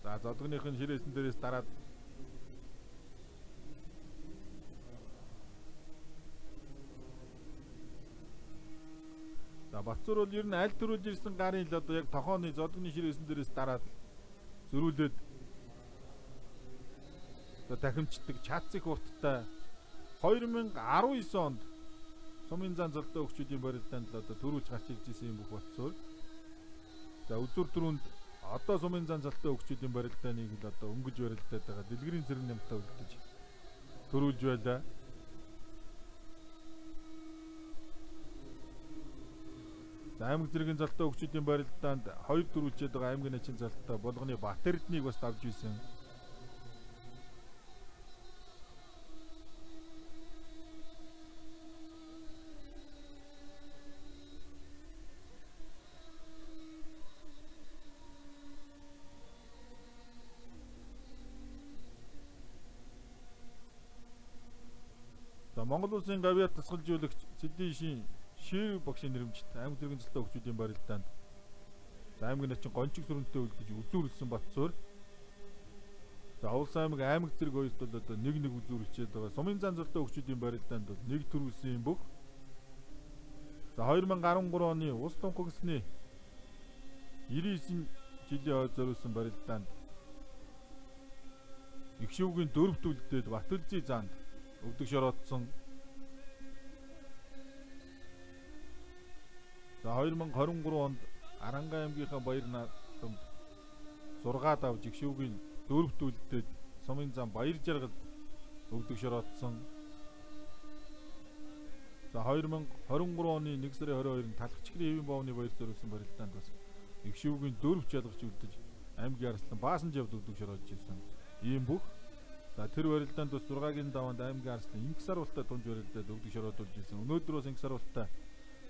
За зодгоных нь ширээсэн дээрээс дараад Батцуур бол ер нь аль төрүүлж ирсэн гарын л одоо яг тохооны зодгоны ширээсэн дээрээс дараад зөрүүлээд одоо дахимчдаг чацыг урттай 2019 онд сумын зан золтой өгчүүдийн барилдаанд л одоо төрүүлж гарч ирж исэн юм бүх Батцуур. За үзүр түрүүнд одоо сумын зан золтой өгчүүдийн барилдааныг л одоо өнгөж барилдаад байгаа дэлгэрийн зэрэг нэмтэ үлдэж төрүүлж байлаа. Аймаг зэргийн золтой өгчүүдийн барилдаанд 2 төрүүлчээд байгаа аймгийн начин золтой болгоны Бат Эрдэнэийг бас давж исэн. За Монгол улсын гавьяа тасгалжуулагч Цэдийн шин Шир багшийн нэрмжтэй аймаг зэргийн золтой өгчүүдийн барилдаанд аймгийн начин гончиг сүрэнтэй үлдэж үзүүрлсэн Батцуур. За улс аймаг зэрэг хоёрт бол одоо нэг үзүүрлчээд байгаа. Сумын зан золтой өгчүүдийн барилдаанд бол нэг төрүүлсэн юм бүх. За 2013 оны улс тунхагласны 99 жилийн хойд зориулсан барилдаанд их шүүгийн дөрөвт үлдээд Батүлжи заанд өвдөг шороодсон. За 2023 онд Аранга аймгийнхаа баяр наадамд 6 давж их шүүгийн дөрөвт үлдээд сумын зам баяр жаргал өвдөг шороодсон. За 2023 оны 1 сарын 22-нд Талхчгэрийн хэвийн боовны баяр зориулсан барилдаанд бас их шүүгийн дөрөвт шалгаж үлдэж аймгийн арслан баасан жавд өвдөг шороодж ирсэн. Ийм бүх. За тэр барилдаанд бас 6-гийн даваанд аймгийн арслан инх саруултаа тунж барилдаад өвдөг шороодулж ирсэн. Өнөөдөр бас инх саруултаа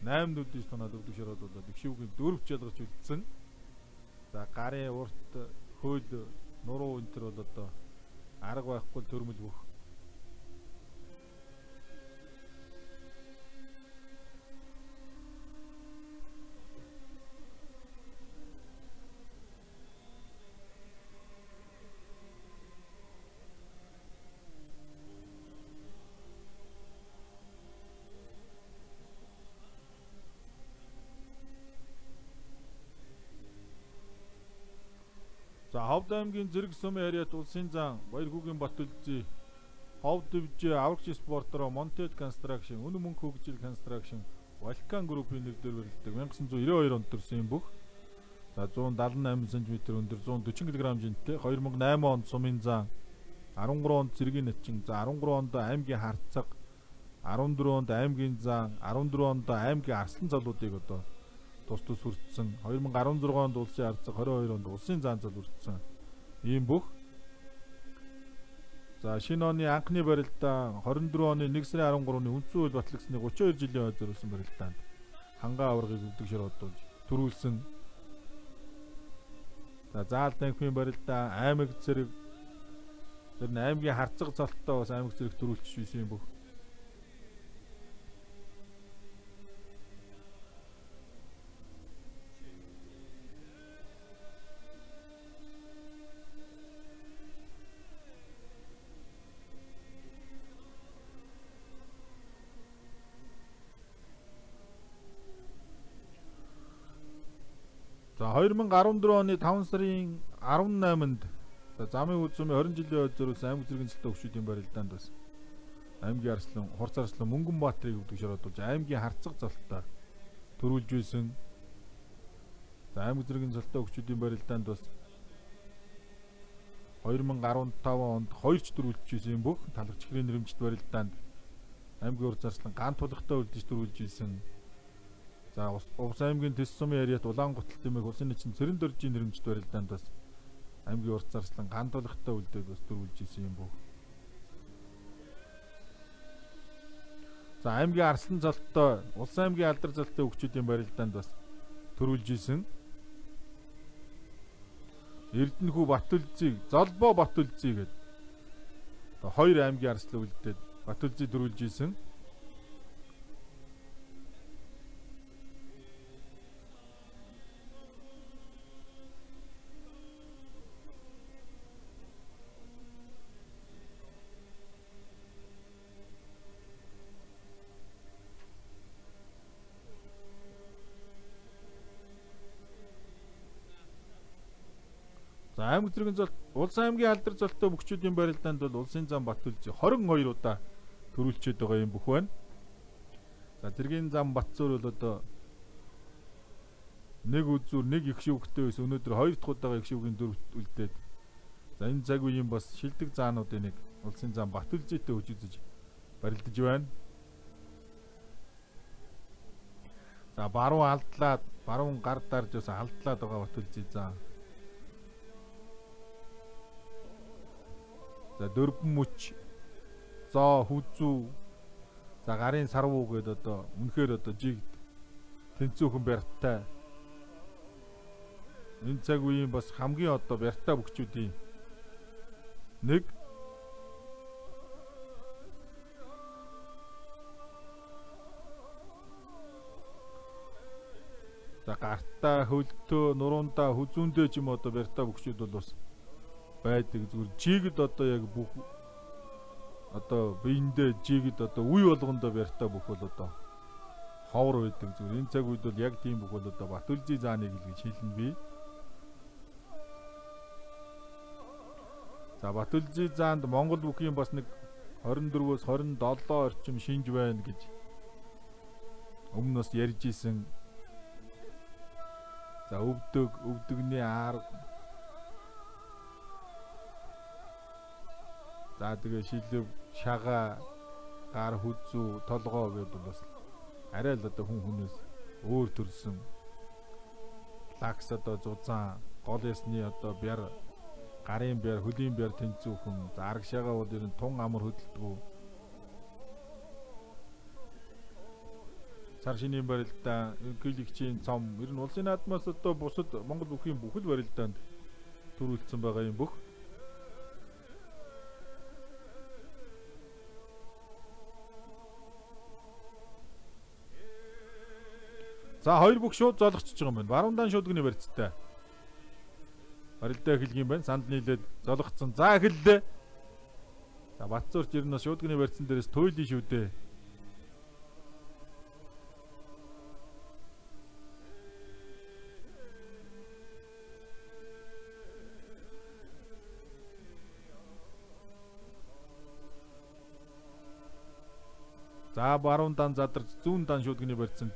8 нүдээс тоноод өвдөг шороодуулаад их шүүгийн дөрөвт шалгаж үлдсэн. За гарын урт хөл нуруу энэ төр бол одоо арга байхгүй төрмөл бүх. За Ховд аймгийн зэрэг сумын харьяат улсын зан Баяр хүүгийн Батүлжи Ховд дивизийн аврагч спортороо Монтед Construction, Үнэн мөнгө хөгжил Construction, Валкан группийн нэрээр барилдаг 1992 онд төрсэн юм бүх. За 178 см өндөр 140 кг хэмжээтэй 2008 онд сумын зан 13 онд цэргийн начин, за 13 онд аймгийн харцаг, 14 онд аймгийн зан, 14 онд аймгийн арслан залуудыг одоо тус тус хүртсэн. 2016 онд улсын ард зах, 22 онд улсын зан зал хүртсэн. Ийм бүх. За шинэ оны анхны барилдаа 24 оны 1 сарын 13-ны үндсэн хууль батлагдсны 32 жилийн хойд зориулсан барилдаанд хангаа аваргыг өвдөг шируудуулж төрүүлсэн. За заал танхимын барилдаа аймаг зэрэг тэр аймгийн харцаг золттой бас аймаг зэрэг төрүүлчих байсан юм бүх. За 2014 оны 5 сарын 18-нд замын үзмийн 20 жилийн хойд зориулсан аймаг зэргийн цэлтэй өгчүүдийн барилдаанд бас аймгийн арслан, хурц арслан Мөнгөнбаатарыг өвдөг шируудуулж аймгийн харцаг золттой төрүүлж байсан. За аймаг зэргийн цэлтэй өгчүүдийн барилдаанд бас 2015 онд 2 ч төрүүлж байсан юм бүх талагчхрийн нэрэмжит барилдаанд аймгийн хурц арслан гант тулгатай үлдэж төрүүлж байсан. За Увс аймгийн Тэс сумын яриат Улаангутал тэмээх улсын нэгэн Цэрэн дөржийн нэрэмжит барилдаанд бас аймгийн урт зарслан гант толготой үлдээд бас төрүүлж исэн юм бүх. За аймгийн Арслан золттой, улсын аймгийн Алдар золттой өгчүүдийн барилдаанд бас төрүүлж исэн. Эрдэнэхүү Батүлзийг, Золбоо Батүлзий гэдэг хоёр аймгийн арслан үлдээд Батүлзий төрүүлж исэн. За аймаг зэргийн золт, улсын аймгийн Алдар золттой өгчүүдийн барилдаанд бол улсын зам Батүлзий 22 удаа төрүүлчихэд байгаа юм бүх байна. За зэргийн зам Батцуур бол одоо нэг үзүүр нэг их шүүгтэй байсан. Өнөөдөр 2 дахь удаага их шүүгийн дүр үлдээд. За энэ цаг үеийн бас шилдэг заануудын нэг улсын зам Батүлзийтэй хүч үзэж барилдаж байна. За баруун алдлаад, баруун гар дарж бас алдлаад байгаа Батүлзий зам. За дөрвөн мөч, зоо, хүзүү, за гарын сарвуу гэдэг одоо үнэхээр одоо жиг тэнцүүхэн барьтай. Энэ цаг үеийн бас хамгийн одоо барьтай бүгчүүдийн нэг. За гартаа, хөлтөө, нуруундаа, хүзүүндээ ч юм одоо барьтай бүгчүүд бол бас байдаг. Зүгээр жигд одоо яг бүх одоо биендээ жигд одоо үе болгондоо барьтай бүх бол одоо ховор байдаг. Зүгээр энэ цаг үед бол яг тийм бүх бол одоо Батүлзий зааныг л гэж хэлнэ би. За Батүлзий заанд Монгол бүхийн бас нэг 24-өөс 27 орчим шинж байна гэж өмнө бас ярьж исэн. За өвдөгний арга. За тэгээ шилэв, шага, гар хүзүү, толгоо гэдэг бас арай л одоо хүн хүнээс өөр төрсэн. Лакс одоо зузаан, гол ясны одоо бяр, гарын бяр, хөлийн бяр тэнцүүхэн. За арга шагаа бол ер нь тун амар хөдөлдөг. Цар шинийн барилдаа, ерөнхийлөгчийн цом, ер нь улсын наадмаас одоо бусад Монгол бүхийн бүхэл барилдаанд төрүүлсэн байгаа юм бүх. За хоёр бүх шууд золгочж байгаа юм байна. Баруун дан шуудганы барьцтай. Барилдаа эхэлж юм байна. Санд нийлээд золгоцсон. За эхэллээ. За Батцуурч ер нь шуудганы барьцсан дээрээс туйлын шүү дээ. За баруун дан задарч зүүн дан шуудганы барьцсанд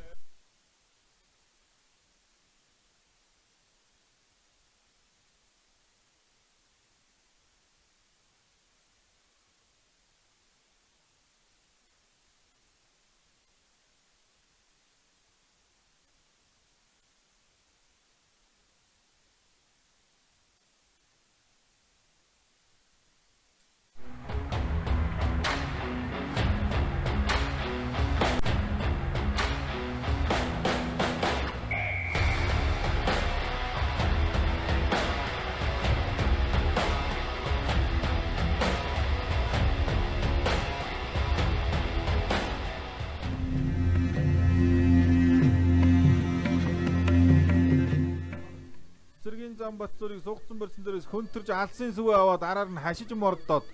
Замбатцуурыг сугцсан барьсан дээрээс хөнтөрж алсын сүвээ аваад араар нь хашиж мордоод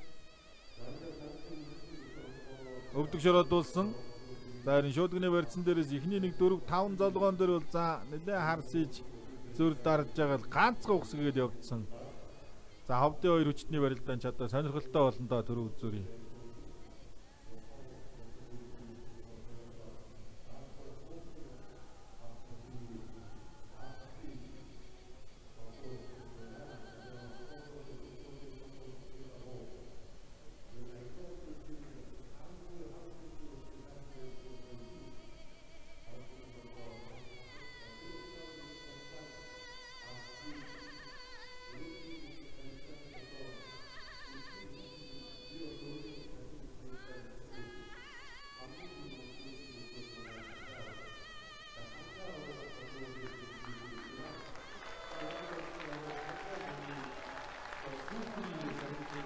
өвдөг шороо дуулсан. За энэ шуудганы барьсан дээрээс эхний нэг 4-5 золгоон дээр бол за нэлээ харсиж зүр дарж байгаа л ганцхан ухсгээд явдсан. За ховдын хоёр хүчний барилдаан чадаа сонирхолтой болно доо дөрөв үзүүрийн.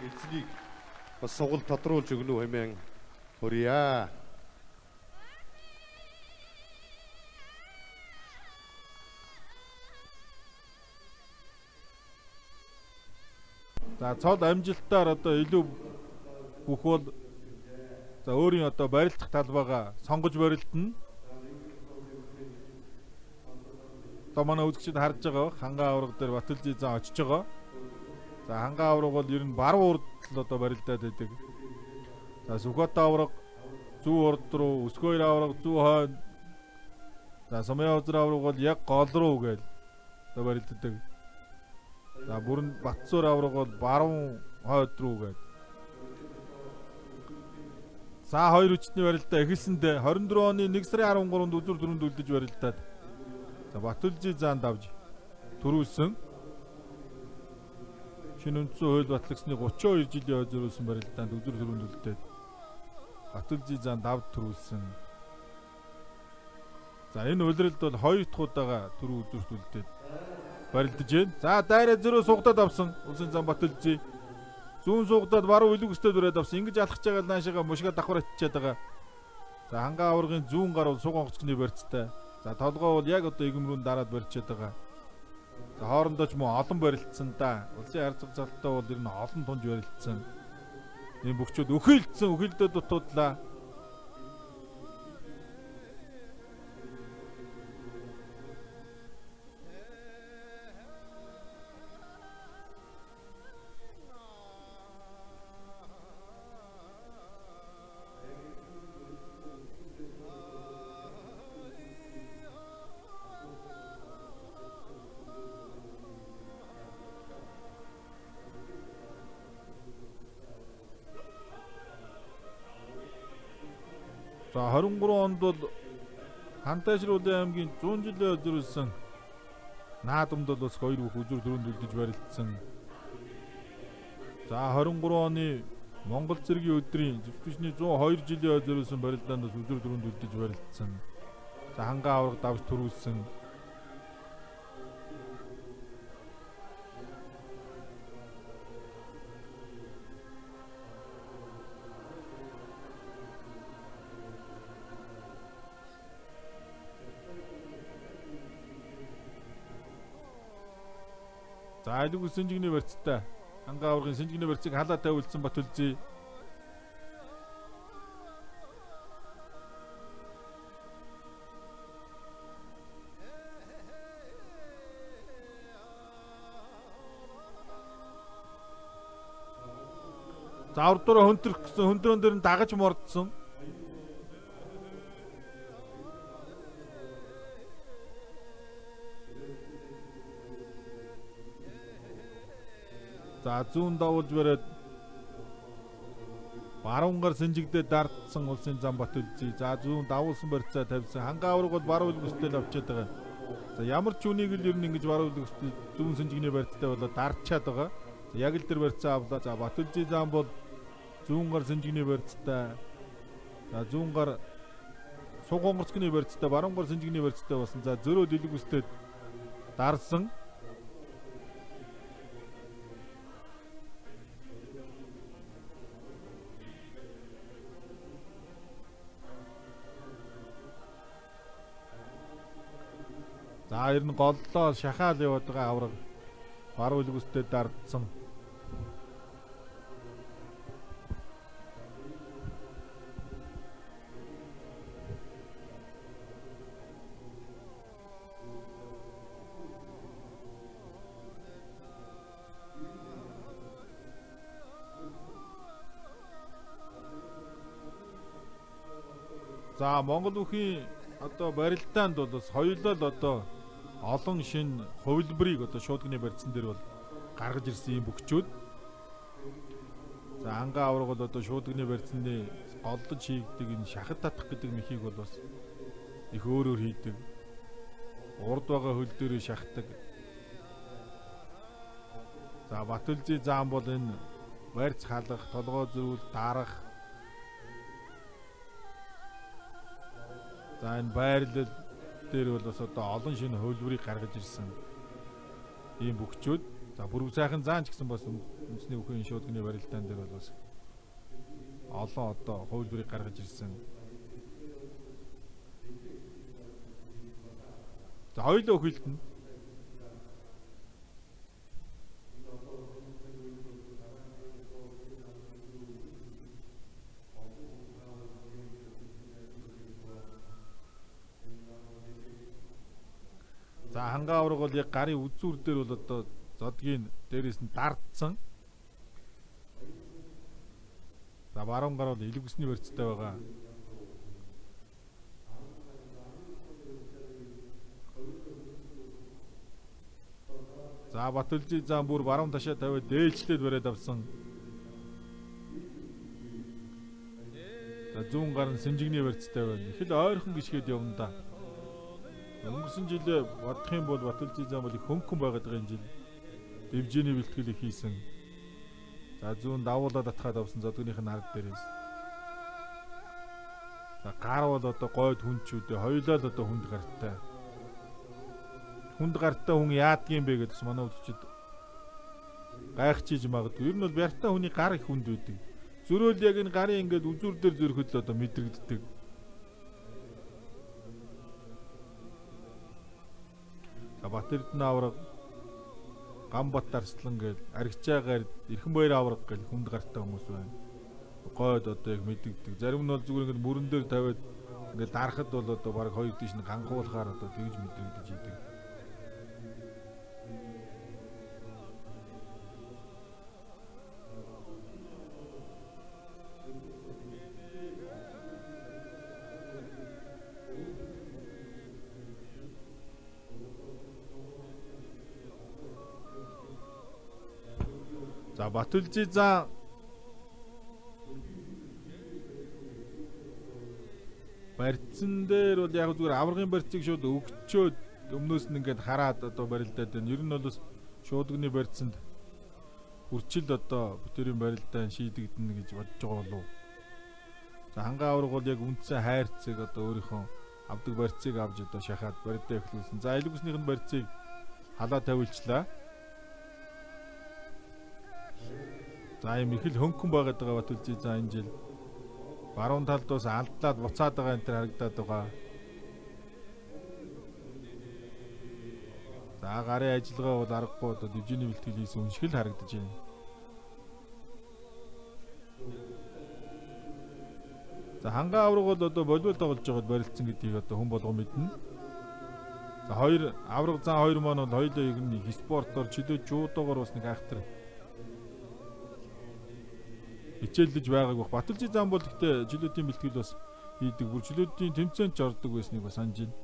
Эцгийг бас сугал тодруулж өгнө үү хэмээн хүрье. За цол амжилтаар одоо илүү бүх бол за өөрийн одоо барилдах талбайгаа сонгож барилдана. Одоо манай үзэгчид харж байгаа хангаа авраг дээр Батүлжи зан очиж байгаа. За хангаа авраг бол ер нь баруун урд л одоо барилдаад байдаг. За Сүхбат авраг зүүн урд руу, Өсгөөр авраг зүүн хойд. За Сумын озер авраг бол яг гол руу гээл одоо барилддаг. За бүрэн Батцуур авраг бол баруун хойд руу гээл. За хоёр хүчний барилдаа эхэлсэндээ 24 оны 1 сарын 13-нд үзүр дөрөнд үлдэж барилдаад. За Батүлжи заанд авж төрүүлсэн. Шинэ үндсэн хууль батлагсны 32 жилийн хойзөрүүлсэн барилдаанд үзүр дөрөнд үлдээд Батүлжи заанд авд төрүүлсэн. За энэ улиралд бол хоёр дахь удаага төрөө үзүрт үлдээд барилдаж байна. За дайраа зөрөө сугадаад авсан Улсын зам Батүлжи. Зүүн сугадаад баруун үлэг өстэй дүрээд авсан. Ингэж алхаж байгаа л наашаага мушгаа давхар атчиад байгаа. За хангаа аврагын зүүн гар бол суг онгоцны барьцтай. За толгой бол яг одоо игэмрүүн дараад барьчаад байгаа. За хоорондоо ч мөн олон барилдсан да. Улсын арзаг залтаа бол ер нь олон тунж барилдсан. Энэ бүгчүүд өхөөлдсөн, өхөөлдөд дутуудлаа. За 23 онд бол Хантайшруулын аймгийн 100 жилийн өдрүүлсэн наадамд бол бас хоёр бүх үзүр дөрөнд үлдэж барилдсан. За 23 оны Монгол цэргийн өдрийн зөвшөөрсний 102 жилийн өдрүүлсэн барилдаанд бас үзүр дөрөнд үлдэж барилдсан. За хангаа авраг давж төрүүлсэн. За айлгүй сэнжигний барьцтай хангаа аврагын сэнжигний барьцыг халаа тавиулсан Батүлжи. За урдуура хөнтөрөх гэсэн хөндрөн дээр нь дагаж мордсон. За зүүн давуулж бариад баруун гар сэнжигдээ дардсан Улсын зам Батүлжи. За зүүн давуулсан барьцаа тавьсан. Хангаа авраг бол баруун үлгэстэл авчиад байгаа. За ямар ч үнийг л ер нь ингэж баруун үлгэстэл зүүн сэнжигний барьцтай болоод дардчаад байгаа. За яг л тэр барьцаа авлаа. За Батүлжи зам бол зүүн гар сэнжигний барьцтай. За зүүн гар суг онгоцны барьцтай, баруун гар сэнжигний барьцтай болсон. За зөрөө дэлэг үстэд дарсан. За ер нь голлоо шахаал яваад байгаа авраг. Баруун үлгүстэй дардсан. За Монгол бүхийн одоо барилдаанд бол бас хоёулаа л одоо олон шин хувилбарыг одоо шуудганы барьцсан дээр бол гаргаж ирсэн юм бөхчүүд. За ангаа авраг бол одоо шуудганы барьцны голдож хийгдэг энэ шахад татах гэдэг мэхийг бол бас их өөрөөр хийдэг. Урд байгаа хөл дээрээ шахдаг. За Батүлзий заан бол энэ барьц халах, толгой зөрүүл, дарах. За энэ байрлал дээр бол бас одоо олон шинэ хөлбөрийг гаргаж ирсэн ийм бөхчүүд. За бүрэг сайхан заан ч гэсэн бас үндэсний бүхэн шуудганы барилдаан дээр бол бас олон одоо хөлбөрийг гаргаж ирсэн. За хоёулаа өхөлтөн. За хангаа авраг бол яг гарын үзүүр дээр бол одоо зодгийн дээрээс нь дардсан. За баруун гар бол илгэсний барьцтай байгаа. За Батүлзий заан бүр баруун ташаа тавиад дээлжлээд бариад авсан. За зүүн гар нь сэнжигний барьцтай байна. Их л ойрхон гიშгээд явна да. Өнгөрсөн жилээ бодох юм бол Батүлзий заан бол их хөнгөн байгаад байгаа энэ жил. Дэвжээний бэлтгэл их хийсэн. За зүүн давуулаад атгаад авсан зодгоных нь ард дээрээс. За гар бол одоо гойд хүнчүүдээ хоёулаа л одоо хүнд гартай. Хүнд гартай хүн яадгийн бэ гэдэгс манай үзчид гайхчихж магадгүй. Ер нь бол бяртай хүний гар их хүнд байдаг. Зөрөөл яг энэ гарын ингээд үзүүр дээр зөрөхөд л одоо мэдрэгддэг. За Батэрдэн авраг Гамбат Арслан гэл Аригчаагаар Эрхэн баяр авраг гэл хүнд гартай хүмүүс байна. Гойд одоо яг мэдэгдэг. Зарим нь бол зүгээр ингээд мөрөн дээр тавиад ингээд дарахад бол одоо баг хоёр тийш нь ганхуулахаар одоо тэгж мэдрэгдэж идэг. За Батүлзий заан барьцсан дээр бол яг зүгээр аврагын барьцыг шууд өгчөөд өмнөөс нь ингээд хараад одоо барилдаад байна. Ер нь бол бас шуудганы барьцанд үрчил одоо бүтээрийн барилдаан шийдэгдэнэ гэж бодож байгаа болов. За хангаа авраг бол яг үндсэн хайрцаг одоо өөрийнхөө авдаг барьцыг авч одоо шахаад барилдаа эхлүүлсэн. За илгүүснийх нь барьцыг халаа тавилчлаа. За юм их л хөнгөн байгаад байгаа Батүлзий за энэ жил баруун талд бас алдлаад буцаад байгаа энэ төр харагдаад байгаа. За гарын ажиллагаа бол аргагүй одоо дэвжээний бэлтгэл хийсэн үншгэл харагдаж байна. За хангаа авраг бол одоо волейбол тоглож байгаад барилдсан гэдгийг одоо хүн болгоо мэднэ. За хоёр авраг зан хоёр маань бол хоёулаа яг нэг спортоор чөлөө жуудоогоор бас нэг айхтар хичээлдэж байгааг бах. Батүлзий заан бол гэхдээ жилүүдийн бэлтгэл бас хийдэг. Бүр жилүүдийн тэмцээнд ч ордог байсныг бас санаж байна.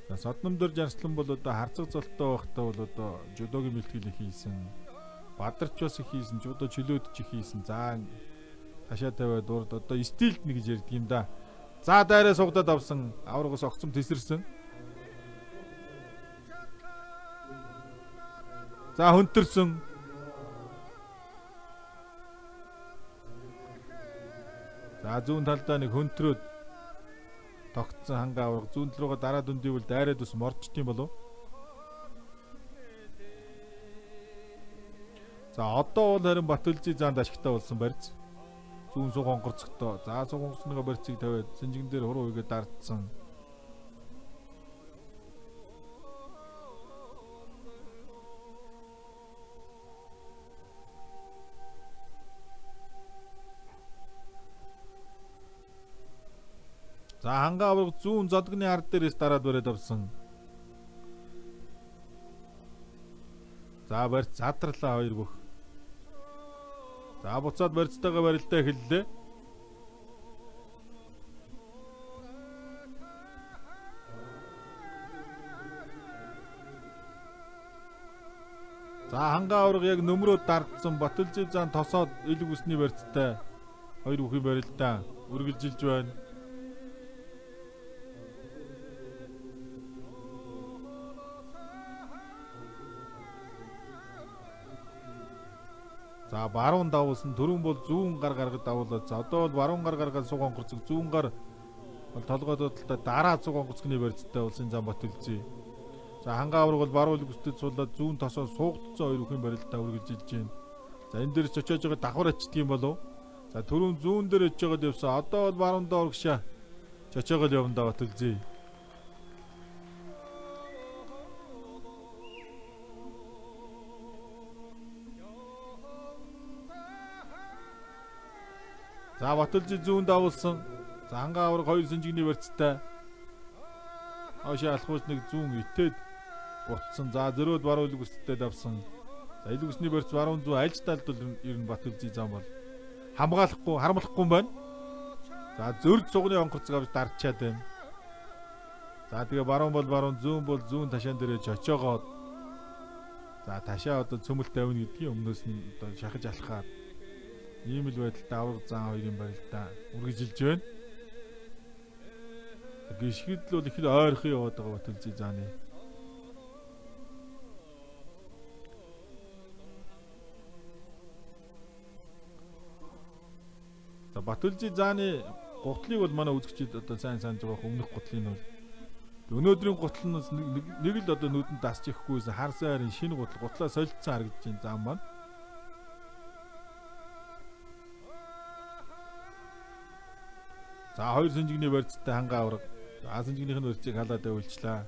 За Содномдор Жарслан бол одоо харцаг золтой байхдаа бол одоо жудогийн бэлтгэлийг хийсэн. Бадарч бас их хийсэн, жудо чөлөөд ч их хийсэн. За ташаа тавиад урд одоо стилд нэг гэж ярьдаг юм да. За дайраа сугадаад авсан аврагаас огцом тесэрсэн. За хөнтөрсөн. За зүүн талдаа нэг хөнтрөөд тогтсон хангаа авраг зүүн руугаа дараа дүндийвэл дайраад ус морчт юм болов. За одоо бол харин Батүлзий заанд ашигтай болсон барьц. Зүүн суг онгорцогтой. За суг онгорцныхоо барьцыг тавиад сэнжигэн дээр хуруу игээд дардсан. За хангаа авраг зүүн задгны ард дээрээс дараад бариад авсан. За барьц задралаа хоёр бүх. За буцаад барьцтайгаа барилдаа эхэллээ. За хангаа авраг яг нөмрөө дардсан Батүлжий заан тосоод элэг усны барьцтай хоёр бүхий барилдаа үргэлжилж байна. За баруун давуулсан түрүүн бол зүүн гар гаргад давуулаад за одоо бол баруун гар гаргаад суг онгорцог зүүн гар бол толгой дуудалтаа дараа суг онгорцгны барьцтай улсын зам Батүлжий. За хангаа авраг бол баруун бүстэд суулаад зүүн тосоо суугдсан хоёр бүхэн барилдаа үргэлжилж байна. За энэ дээрс очиож байгаа давхар ачдаг юм болов. За түрүүн зүүн дээр очиж байгаад явсан. Одоо бол баруун доор гшаа. Чочоогол явна да Батүлжий. За Батүлжий зүүн давуулсан. За хангаа авраг хоёр сэнжигний барьцтай. Хойшоо алхууч нэг зүүн итээд бутсан. За зөрөөд баруун элэг үстэд давсан. За элэг үсний барьц баруун зүүн альж талд бол ер нь Батүлжий зам бол хамгаалахгүй, харамлахгүй юм байна. За зөрд сугны онгорцог авч дарчаад байна. За тэгээ баруун бол баруун, зүүн бол зүүн ташаан дээрээ чочоогоод. За ташаа одоо цөмөлт тавина гэдгийг өмнөөс нь одоо шахаж алхаад ийм л байдалтай авраг зан хоёрын барилдаа үргэлжилж байна. Гიშгэд л бол их л ойрхон яваад байгаа Батүлжий зааны. За Батүлжий зааны гутлыг бол манай үзэгчид одоо сайн санаж байгаа өмнөх гутлыг нь бол өнөөдрийн гутал нь нэг л одоо нүдэнд дасч ирэхгүйсэн харсан харин шинэ гутлаа солилцсон харагдаж байна зам маань. За хоёр сэнжигний барьцтай хангаа авраг. За сэнжигнийх нь барьцыг халаад явуулчлаа.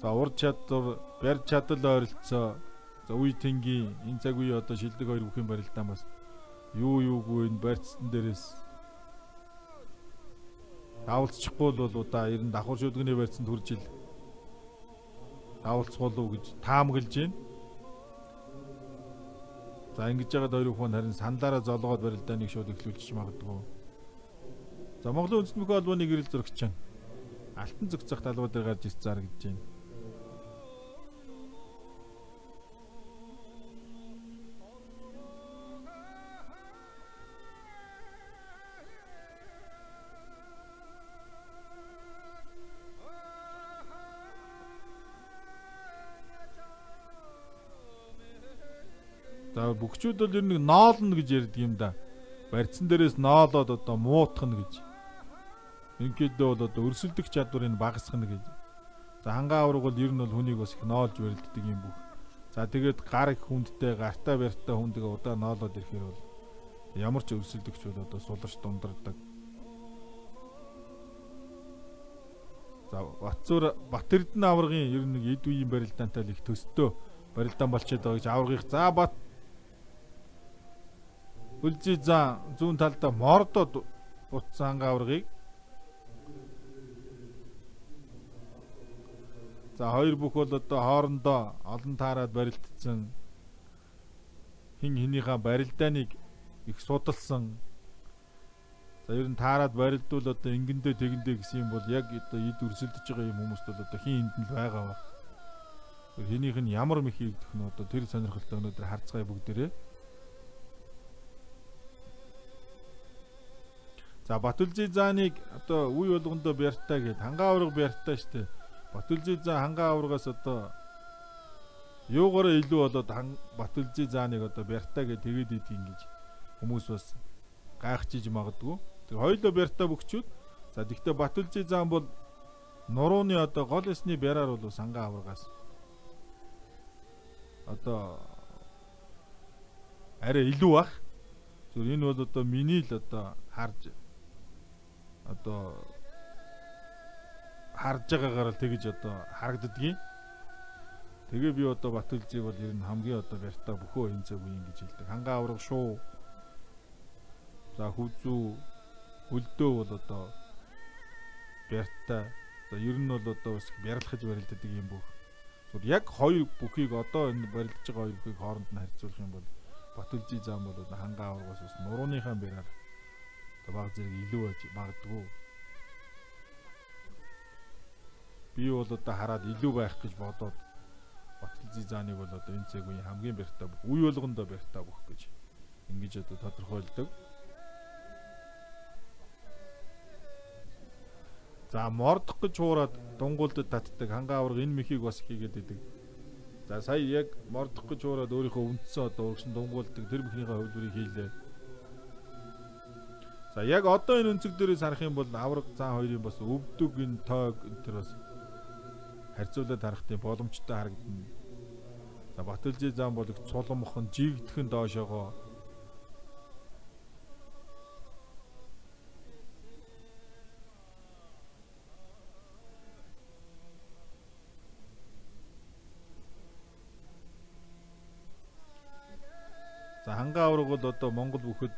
За урд чадвар, барь чадал ойролцоо. За үе тэнгийн энэ цаг үе одоо шилдэг хоёр бүхэн барилдаа бас юугүй энэ барьцсан дээрээс давалцчихгүй бол удаа ер нь давхар шүдгний барьцанд хүрж ил давалцах болов гэж таамаглаж байна. За ингэж яагаад хоёр хүн харин сандаараа золгоод барилдааныг шууд эхлүүлчих магадгүй. За Монголын үндэсний мөхөө албаны гэрэл зурагч Алтан зөгцөх талбай дээр гарч ирж зарагдж байна. За бүгчүүд бол ер нь ноолно гэж ярьдаг юм да. Барьцсан дээрээс ноолоод одоо муутгах гэж. Ингээдээ бол одоо өрсөлдөх чадварыг багасгах гэж. За хангаа авраг бол ер нь бол хүнийг бас их ноолж барилддаг юм бүх. За тэгээд гар их хүндтэй, гартаа барьтай хүндгээ удаа ноолоод ирэхээр бол ямар ч өрсөлдөгч бол одоо суларч дундардаг. За Батэрдэн аврагын ер нь нэг эд үеийн барилдаантай л их төстөө барилдаан болчиход байгаа гэж аврагын за Батүлжий за зүүн талдаа мордод утсан хангаа аврагыг за хоёр бүх бол одоо хоорондоо олон таарад барилдсан хин хинийхээ барилдааныг их судалсан. За ер нь таарад барилдвал одоо ингэндээ тэгэндээ гэсэн юм бол яг одоо эд өрсөлдөж байгаа юм хүмүүст бол одоо хин энд нь л байгаа ба. Хинийх нь ямар мэх хийгдэх нь одоо тэр сонирхолтой өнөөдөр харцгаая бүгдээрээ. За Батүлжий зааныг одоо үе болгондоо бяртаа гэд хангаа авраг бяртаа штэ. Батүлжий заа хангаа аврагаас одоо юугаараа илүү болоод Батүлжий зааныг одоо бяртаа гэд тэгээд идэх ингэж хүмүүс бас гайхчихж магадгүй. Тэг хоёулаа бяртаа бөхчүүд. За тэгтээ Батүлжий заан бол нурууны одоо гол эсний бяраар бол хангаа аврагаас одоо арай илүү бах. Зүгээр энэ бол одоо миний л одоо харж байгаагаар л тэгэж одоо харагддгийн. Тэгээ би одоо Батүлзийг бол ер нь хамгийн одоо барьтаа бөхөө энэ цаг үеийн гэж хэлдэг. Хангаа авраг шуу. За хүзүү өлдөө бол одоо барьтаа. За ер нь бол одоо бас бярлахж барилддаг юм бүх. Зүгээр яг хоёр бүхийг одоо энэ барилдаж байгаа хоёр бүхийг хооронд нь харьцуулах юм бол Батүлзий зам бол одоо хангаа аврагаас бас нурууныхаа бэрээр одоо баг зэрэг илүү байж магадгүй. Би бол одоо хараад илүү байх гэж бодоод Батүлзий зааныг бол одоо энэ цаг үеийн хамгийн барьтаа бүх үе болгондоо барьтаа бүх гэж ингэж одоо тодорхойлдог. За мордох гэж хуураад дунгуулдад татдаг хангаа авраг энэ мөхийг бас хийгээд идэг. За сая яг мордох гэж хуураад өөрийнхөө үндсэн одоо өргөсөн дунгуулдаг тэр мөхнийхээ хувилбарыг хийлээ. За яг одоо энэ өнцөг дээрээс харах юм бол авраг цаан хоёрын бас өвдөг энэ тоог энэ төр бас харьцуулаад харах тийм боломжтой харагдана. За Батүлзий зам бол их цулмхон жигдхэн доошоогоо за хангаа авраг бол одоо Монгол бүхэд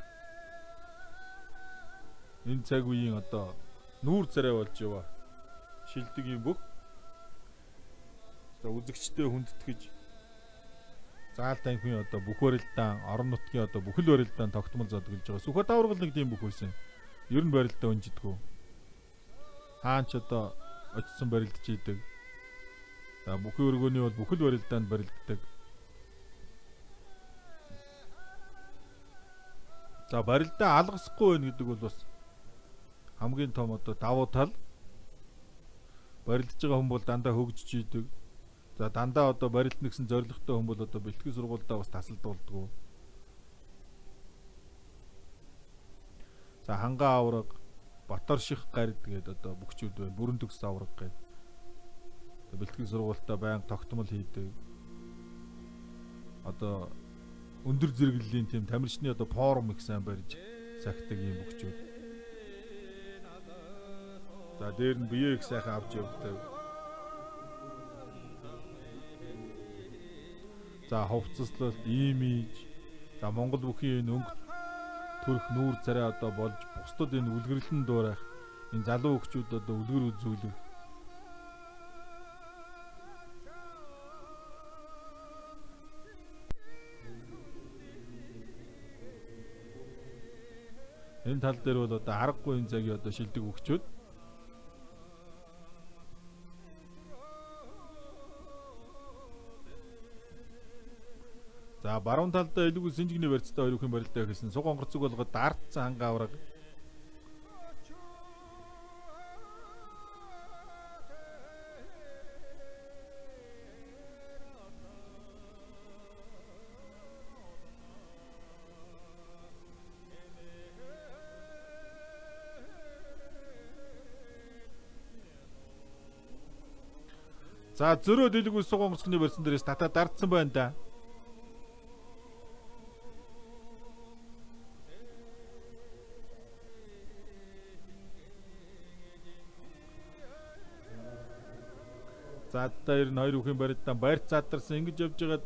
энэ цаг үеийн одоо нүүр царай болж яваа шилдэг юм бүх. За үзэгчтэй хүндэтгэж заал танхимын одоо бүх барилдаан орон нутгийн одоо бүхэл барилдаан тогтмол задгалж байгаа. Сүхбат авраг нэг тийм бүх байсан. Ер нь барилдаа өнжидгүү. Хаанч одоо очсон барилдаж идэг. За бүхэн өргөний бол бүхэл барилдаанд барилддаг. За барилдаа алгасахгүй байна гэдэг бол бас хамгийн том одоо давуу тал. Барилдаж байгаа хүн бол дандаа хөгжиж идэг. За дандаа одоо барилдна гэсэн зорилготой хүн бол одоо бэлтгэл сургуульдаа бас тасалдуулдаг. За хангаа авраг, Батар ших гард гэдэг одоо бүгчүүд байна. Бүрэн төгс авраг гэдэг. Одоо бэлтгэл сургуульдаа байнга тогтмол хийдэг. Одоо өндөр зэрэглэлийн тийм тамирчны одоо форум их сайн барьж сахидаг юм бүгчүүд. За дээр нь бие их сайхан авч явдаг. За хувцаслалт, имиж, за Монгол бүхийн энэ өнгө төрх нүүр царай одоо болж бусдад энэ үлгэрлэн дуурайх энэ залуу хөгчүүд одоо үлгэр үзүүлэх. Энэ тал дээр бол одоо аргагүй энэ цагийн одоо шилдэг хөгчүүд. За баруун талдаа илүүг синжигний барьцтай хоёр бүхэн барилдаа хэлсэн. Суг онгорцог болгоод дартсан хангаа авраг. За зөрөө дэлгүүр суг онгорцогны барьсан дээрээс татаа дартсан байна да. За дээр нь хоёр бүхэн барилдаан байрт задарсан ингэж явж байгаад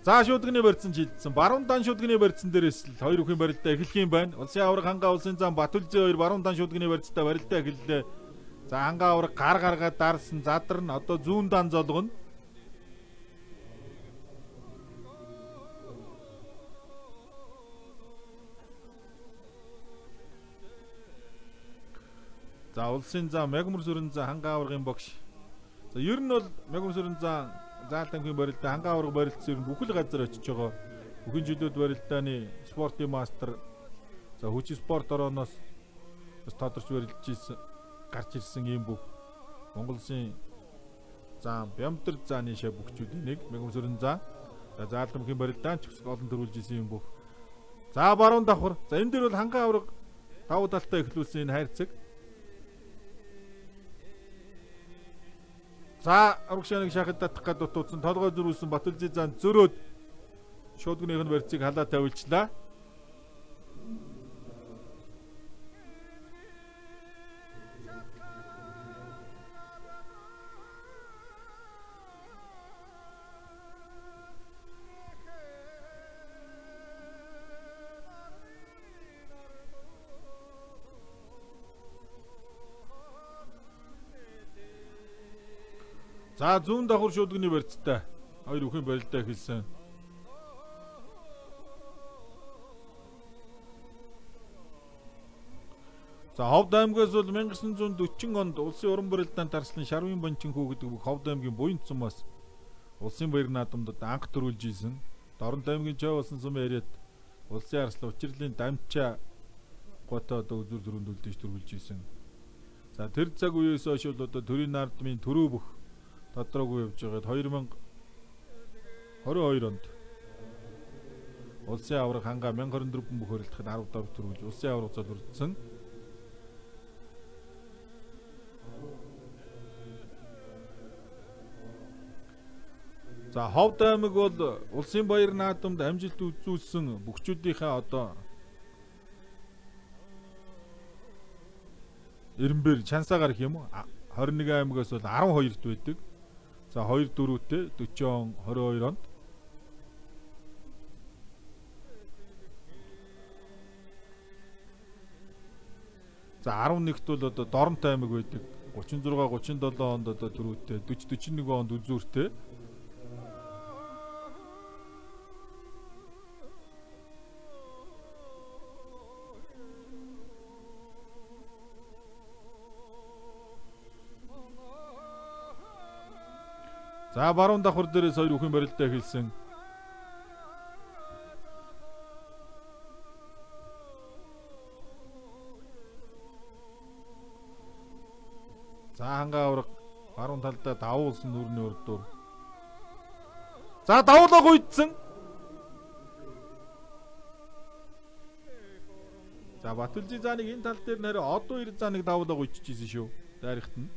за шуудганы барьсан шилдсэн. Баруун дан шуудганы барьсан дээрээс л хоёр бүхэн барилдаа эхлэх юм байна. Улсын авраг хангаа улсын зам Батүлзий хоёр баруун дан шуудганы барьцтай барилдаа эхэллээ. За хангаа авраг гар гаргаад дарсан задарна одоо зүүн дан золгоно. За улсын зам Мягмар сүрэн зам хангаа аврагын багш. За ер нь бол Мягмар сүрэн зам заал танхимын барилдаа хангаа авраг барилдсан ер нь бүхэл газар очиж байгаа. Бүхэн жилүүд барилдааны спортын мастер за хүч спорт орооноос бас тодорч барилдж ирсэн гарч ирсэн юм бүх Монгол улсын зам Бямдар зааны шав бүгчүүдийн нэг Мягмар сүрэн зам. За заал танхимын барилдаан ч олон төрүүлж ирсэн юм бүх. За баруун давхар. За энэ дээр бол хангаа авраг Давуу талтай эхлүүлсэн энэ хайрцаг. За урагшааныг шахад татах гээд дутуудсан толгой зөрүүлсэн Батүлжи зан зөрөөд шуудгынх нь барьцыг халаа тавилчлаа. За зүүн давхар шуудганы барьцтай хоёр бүхэн барилдаа хэлсэн. За Ховд аймгаас бол 1940 онд улсын уран барилдаанд тарслан Шарвын Банчин хүү гэдэг бүх Ховд аймгийн буян цумаас улсын баяр наадамдад анх төрүүлж ийсэн. Дорнод аймгийн Чой болсон сум яриад улсын арслан учирлын дамчаа готоо одоо үзүр төрөнд үлдээж төрүүлж ийсэн. За тэр цаг үеэс хойш бол одоо төрийн наадмын төрөө бүх тодорхойгүй явж байгаад 2022 онд улсын авраг ханга 1024 бүх хөрөлдөхөд 10 давж төрүүлж улсын авраг золиордсон. За Ховд аймаг бол улсын баяр наадамд амжилт үзүүлсэн бүгчүүдийнхээ одоо эренбэр чансаагаар их юм уу 21 аймагаас бол 12-т байдаг. За 2 дөрөвтэй 40 он 22 онд. За 11-т бол одоо Дорнот аймаг байдаг. 36 37 онд одоо дөрөвтэй 40 41 онд үзүүртэй. За баруун давхар дээрээс хоёр бүхэн барилдаа хэлсэн. За хангаа авраг баруун талдаа давуулсан нүрний урдуур. За давуулаа гүйдсэн. За Батүлжи зааныг энэ тал дээр нэрээ одоо 90 зааныг давуулаа гүйчихсэн шүү. Дайрагт нь.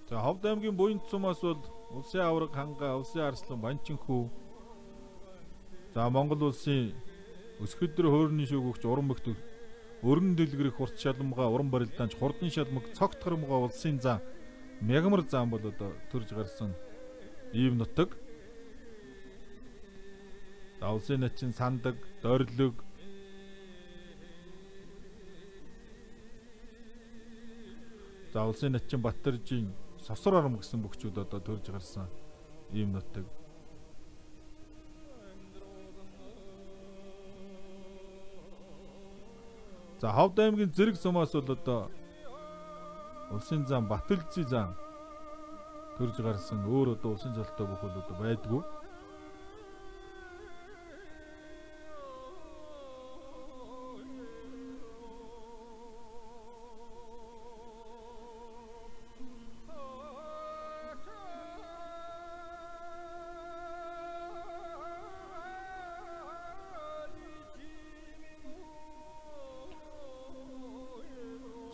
За Ховд аймгийн буян цумаас бол улсын авраг ханга, улсын арслан Банчин хүү. За Монгол улсын өсгөдөр хөөрний шүүгч уран мөхт өргөн дэлгэрэх урт шалмгаа уран барилдаанч хурдан шалмаг цогт харамгаа улсын зан мягмар зан бол одоо төрж гарсан ийм нутаг. За улсын начин сандаг, дорилог за улсын начин Батэржийн Сосор арам гэсэн бүгчүүд одоо төрж гарсан ийм нутаг. За Ховд аймгийн зэрэг сумаас бол одоо улсын зан Батүлжи зан төрж гарсан өөр одоо улсын золтой бүх бол одоо байдгүй.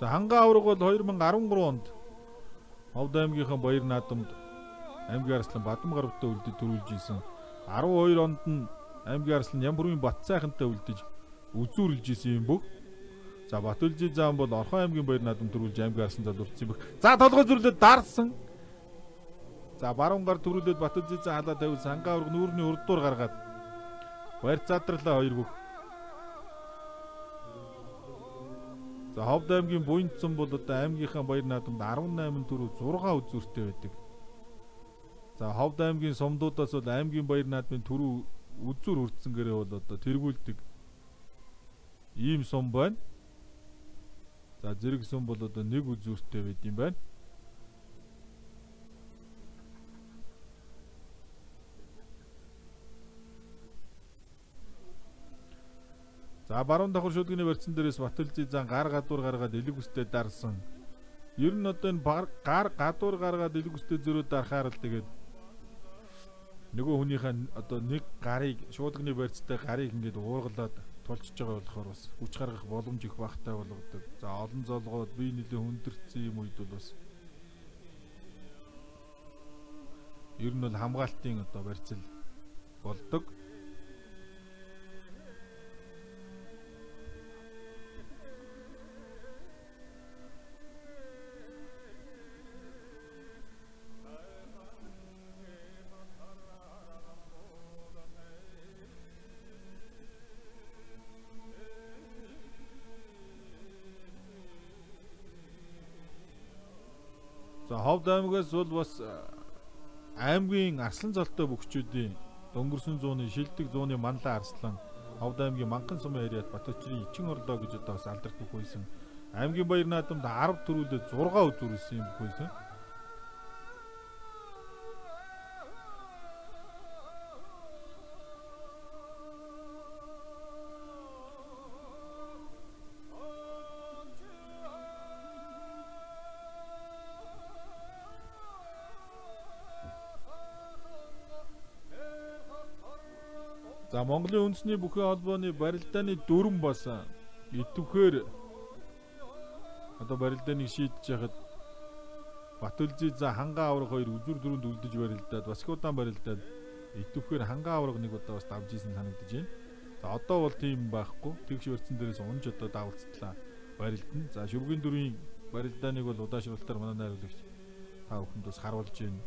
За хангаа авраг бол 2013 онд Ховд аймгийнхаа баяр наадамд аймгийн арслан Бадам гарвтай үлдэж төрүүлж исэн. 12 онд нь аймгийн арслан Ямбурын Бат сайхантай үлдэж үзүүрлж исэн юм бүх. За Батүлжи зан бол Орхон аймгийн баяр наадамд төрүүлж аймгийн арслан залуурсан юм бүх. За толгой зүрлээд дарсан. За баруун гар төрүүлээд Батүлжи зан халаа тавилсан хангаа авраг нүүрний урдуур гаргаад баяр задралаа хоёр бүх. За Ховд аймгийн буян цум бол одоо аймгийнхаа баяр наадамд 18 төрөв 6 үзүүртэй байдаг. За Ховд аймгийн сумдуудаас бол аймгийн баяр наадмын төрөв үзүүр хүрдсэнгээрээ бол одоо тэргүүлдэг ийм сум байна. За зэрэг сум бол одоо нэг үзүүртэй байд юм байна. За баруун давхар шүлгэний барьцсан дээрээс Батүлжи зан гар гадуур гаргаад элэг үстэй дарсан Ер нь одоо энэ гадуур гаргаад илгүүстэй зөрөө дарахаар л тэгээд нөгөө хүнийхээ одоо нэг гарыг шуудганы барьцтай гарыг ингээд уургалаад тулчж байгаа болохоор бас хүч гаргах боломж их багтай болгодог. За олон золгоод бие нэлээ хүндэрсэн юм үед бол бас ер нь бол хамгаалтын одоо барьцал болдог. За Ховд аймагаас бол бас аймгийн Арслан золтой бөхчүүдийн дөнгөрсөн зууны шилдэг зууны Манлан Арслан, Ховд аймгийн Манхан сумын яриад Батөчрийн Ичин орлоо гэж одоо бас алдарт бүх байсан. Аймгийн баяр наадамд 10 төрүүлээ 6 үзүүлсэн юм бүх байсан. За Монголын үндэсний бүхэн холбооны барилдааны дүрм бас идэвхээр одоо барилдааныг шийдэж яхад Батүлзий за хангаан авраг хоёр үзүр дөрөнд үлдэж барилдаад бас их удаан барилдаад идэвхээр хангаан авраг нэг удаа бас давж исэн санагдаж байна. За одоо бол тийм байхгүй. Тэгш өрцөн дээрээс унж одоо давалцтлаа барилдана. За шүргийн дүрийн барилдааныг бол удаашруулалтаар манай найруулагч та бүхэнд бас харуулж байна.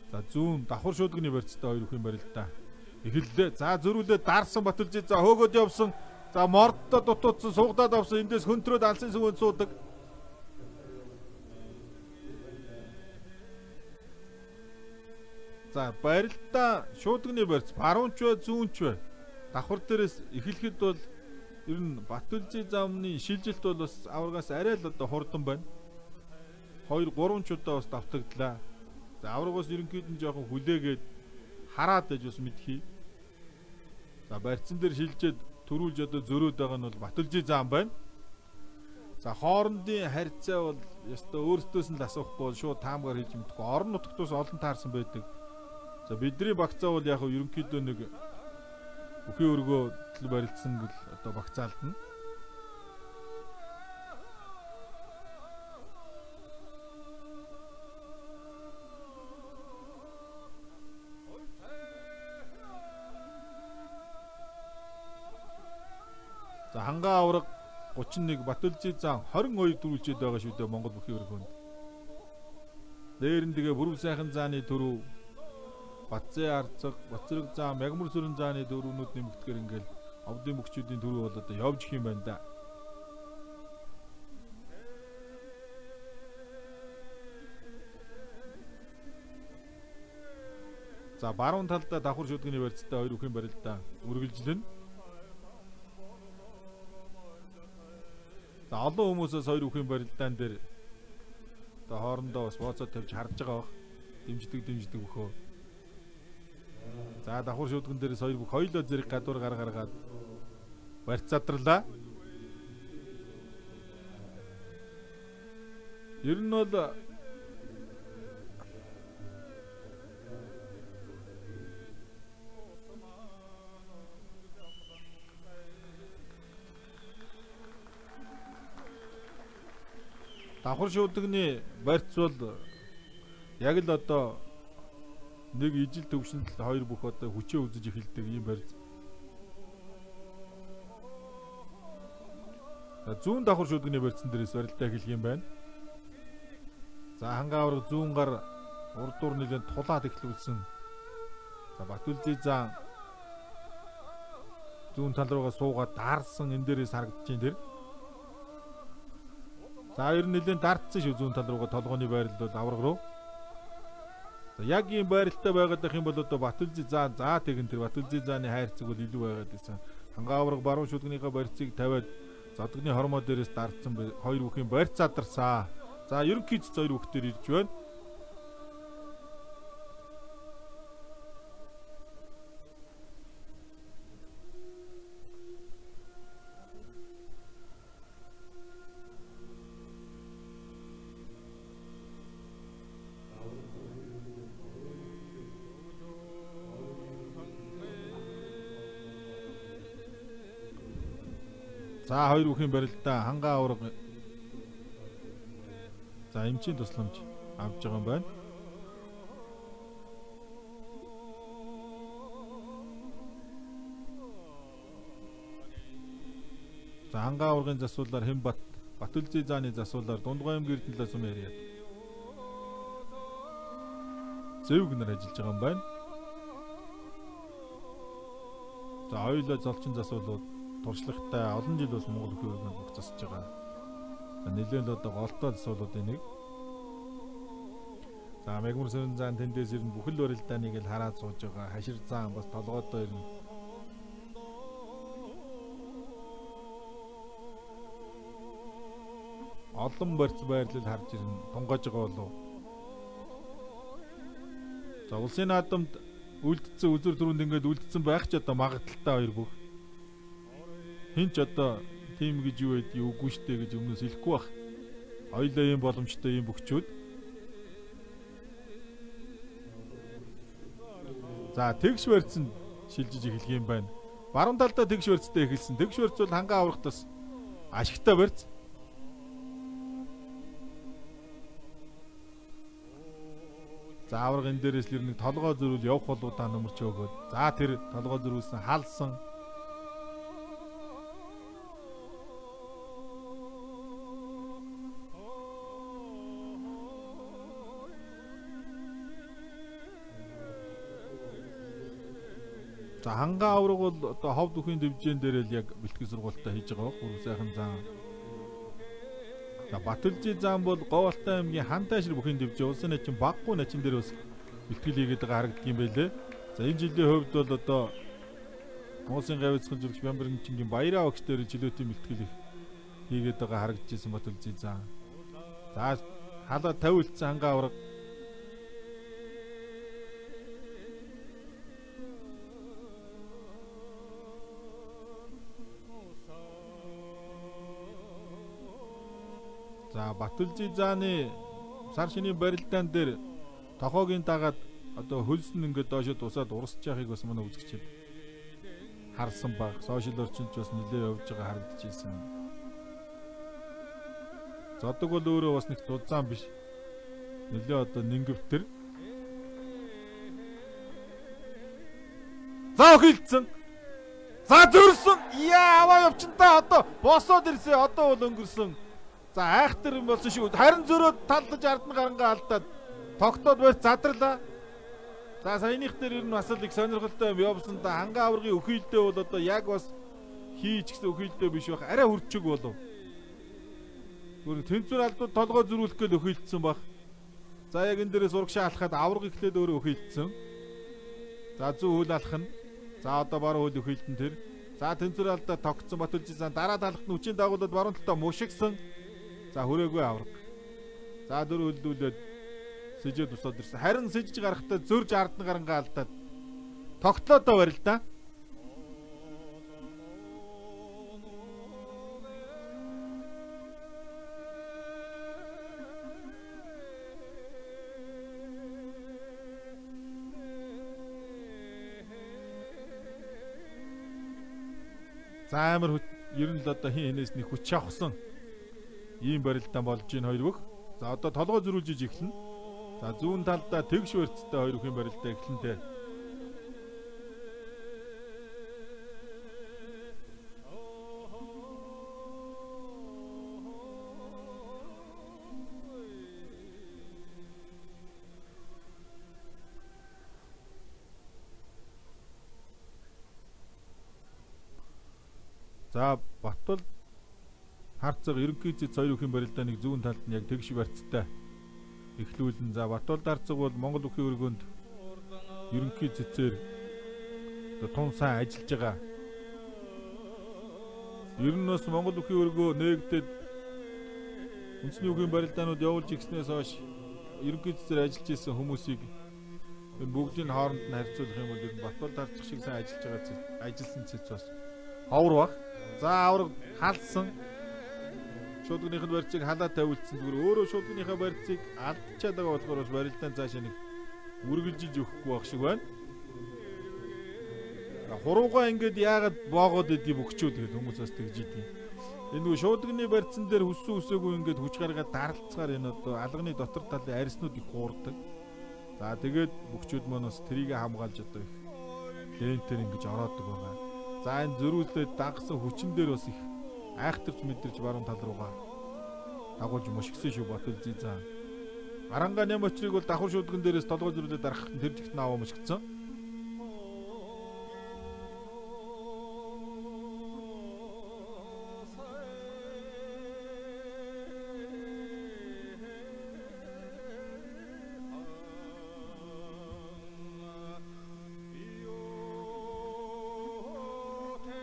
За зүүн давхар шуудганы барьцтай хоёр бүхэн барилдаа эхэллээ. За зөрүүлээ дарсан Батүлзий за хөөгөөд явсан. За мордтой дутуудсан суугдаад авсан. Эндээс хөнтрөөд алсын сүгэнд суудаг. За барилдаа шуудганы барьц баруунч бай зүүнч бай. Давхар дээрээс эхлэхэд бол ер нь Батүлзий замны шилжилт бол бас аврагаас арай л одоо хурдан байна. 2-3 ч удаа бас давтагдлаа. За аврагаас ерөнхийд нь жоохон хүлээгээд хараад байж бас мэдхий. За барьцсан дээр шилжээд төрүүлж одоо зөрөөд байгаа нь бол Батүлзий зам байна. За хоорондын харьцаа бол ёстой өөртөөс нь л асуухгүй бол шууд таамгаар хийж мэдхгүй. Орон нутгтуус олон таарсан байдаг. За бидний багцаа бол яг ерөнхийдөө нэг бүхий өргөө барилдсан гэл одоо багцаалдана. За хангаан авраг 31 Батүлзий зам 22 төрүүлчихэд байгаа шүү дээ Монгол бүхий өргөөнд. Дээр нь тэгээ Бүрв сайхан зааны төрөв, Батзын арцаг, Бацрэг зам, Ягмар сүрэн зааны дөрөвнүүд нэмэгдэхээр ингээл овдын бөхчүүдийн төрөв бол одоо явж их юм байна да. За баруун талдаа давхар шүдгний барьцтай хоёр бүхэн барилдаа үргэлжлэнэ. За олон хүмүүсээс хоёр бүхэн барилдаан дээр одоо хоорондоо бас бооцоо тавьж харж байгаа бах. Дэмждэг бөхөө. За давхар шүдгэн дээрээс хоёр бүх хоёулаа зэрэг гадуур гаргаад барьц задрлаа. Ер нь бол давхар шуудганы барьц бол яг л одоо нэг ижил төвшөнд хоёр бүх одоо хүчээ үзэж эхэлдэг юм барьц. За зүүн давхар шуудганы барьцсан дээрээс барилдаа эхлэх юм байна. За хангаан авраг зүүн гар урдуур нэгэн тулаад эхлүүлсэн. За Батүлзий зам зүүн тал руугаа суугаад даарсан энэ дээрээс харагдаж байна тэр. За ер нь нэлээд дартсан шүү зүүн тал руугаа толгойн байрал бол авраг руу. За яг ийм байралтай байгаад байх юм бол одоо Батүлзий заа тэгэн тэр Батүлзий зааны хайрцаг бол илүү байгаад байсан. Хангаан авраг баруун шүдгнийхээ барьцыг тавиад зодгны хормоо дээрээс дартсан хоёр бүхийн барьц задарсан. За ерөнхийд хоёр бүхтэр ирж байна. За хоёр бүхийн барилдаа хангаа авраг. За эмчийн тусламж авч байгаа юм байна. За хангаа аврагын засвуулаар Хэмбат, Батүлзий зааны засвуулаар Дундгойм Эрдэнэлээс Сүмэриад. Зөвг нар ажиллаж байгаа юм байна. За хоёулаа золчин засвуулууд туршлагатай олон жил бас Монгол бүхий өргөнд бүх засаж байгаа. За нэлээд одоо голтой засвуулуудын нэг. За мегмар сэрэн заан тэндээс ирнэ бүхэл барилдааныг л хараад сууж байгаа. Хашир заан бас толгойдоо ирнэ. Олон барьц байрлал харж ирнэ. Тунгаж байгаа болов. За улсын наадамд үлдсэн үзүр түрүүнд ингээд үлдсэн байх ч одоо магадaltaй хоёр бүх. Хинч одоо тим гэж юу байдгийг үгүй штэ гэж өмнөөс хэлэхгүй бах. Хоёлаа ийм боломжтой ийм бөхчүүд. За тэгш барьцсан шилжиж эхлэх юм байна. Баруун талдаа тэгш барьцтай эхэлсэн. Тэгш барьц бол хангаа аврахтас ашигтай барьц. За авраг энэ дээрээс л нэг толгой зөрүүл явах болуудаа нөмөрч өгөөд. За тэр толгой зөрүүлсэн халсан. За хангаа авраг бол одоо ховд бүхийн дивжин дээр л яг бэлтгэл сургуультаа хийж байгаа. Бүр сайхан зан. За Батүлзий заан бол Говьалтай аймгийн Хантайшир бүхийн дивжин улсын начин баггүй начин дээр бас бэлтгэл хийгээд байгаа харагддаг юм байлээ. За энэ жилийн хувьд бол одоо Монголын гавьцхан зүрхч Бямбармчингийн Баяраа огч дээр жилөөтийн бэлтгэл хийгээд байгаа харагдаж ирсэн Батүлзий заан. За халаа 50 үлдсэн хангаа авраг. За Батүлзий зааны сар шинийн барилдаан дээр тохоогийн дагаад одоо хөлсөн ингээд доошо тусаад урсж яахыг бас манай үзэгчид харсан баг. Сошиал орчинд бас нэлээд явж байгаа харагдаж ирсэн. Зодог бол өөрөө бас нэг зузаан биш. Нэлээд одоо нингөвтер. За охилдсан. За зөрсөн. Яа аваа явчинтаа одоо босоод ирсэн. Одоо бол өнгөрсөн. За айхтар юм болсон шүү. Харин зөрөөд талдаж ардны гарангаа алдаад тогтоод байр задралаа. За саяных дээр ер нь бас л их сонирхолтой юм явсан да. Хангаа аврагын өхөйлдөө бол одоо яг бас хийж гисэн өхөйлдөө биш байх. Арай хүрчиг болов. Гүр тэнцвэр алдууд толгой зөрүүлэх гээд өхөйлдсөн баг. За яг энэ дээрээс урагшаа алхаад авраг ихлээд өөрөө өхөйлдсөн. За зүү хөл алах нь. За одоо баруун хөл өхөйлдөн тэр. За тэнцвэр алдаа тогтсон Батүлзий заан дараа талхад нь үчийн дагуулад баруун талтаа мушигсан. За хүрээгүй авраг. За дөрөв хөлдүүлээд сэжээд усаад ирсэн. Харин сэжиж гарахтаа зөрж ардны гарангаа алдаад тогтлоодоо барил да. За амар ер нь л одоо хин хинээс нэг хүч авахсан ийм барилдаан болж ийн хоёр бүх. За одоо толгой зөрүүлж эхэлнэ. За зүүн талдаа тэгш барьцтай хоёр бүхийн барилдаа эхлэнтэй. За Батбол харцаг ерөнхий зэц хоёр бүхийн барилдааныг зүүн талд нь яг тэгш барьцтай эхлүүлэн. За Батбол дарцаг бол Монгол бүхий өргөнд ерөнхий зэцээр тун сайн ажиллаж байгаа. Ер нь бас Монгол бүхий өргөө нээгдээд үндэсний бүхийн барилдаанууд явуулж ирснээс хойш ерөнхий зэцээр ажиллаж исэн хүмүүсийг бүгдийн хооронд нь харьцуулах юм бол Батбол дарцаг шиг сайн ажиллаж байгаа ажилласан зэц бас ховор баг. За авраг халсан. Шуудгийнхын барьцыг халаа тавилдсан. Зүгээр өөрөө шуудгийнхаа барьцыг алдчихад байгаа болохоор бас барилдаан цаашаа нэг үргэлжиж өгөхгүй байх шиг байна. Хуруугаа ингээд яагаад боогоод идэв өгчүүд гэдэг хүмүүс бас тэгж идэв. Энэ нөгөө шуудганы барьцсан дээр хүссэн үсээгүй ингээд хүч гаргаад даралцгаар энэ одоо алганы дотор талын арьснууд их хуурдаг. За тэгээд бүгчүүд маань бас трийг хамгаалж одоо их лентээр ингэж ороодог байгаа. За энэ зөрүүлээд дагсан хүчин дээр бас их айхтарч мэдэрч баруун тал руугаа дагуулж мушгисэн шүү Батүлзий заа. Аранга нэм очрыг бол давхар шуудган дээрээс толгой зөрүүлээд дарах тэр жигт нааваа мушгицсан.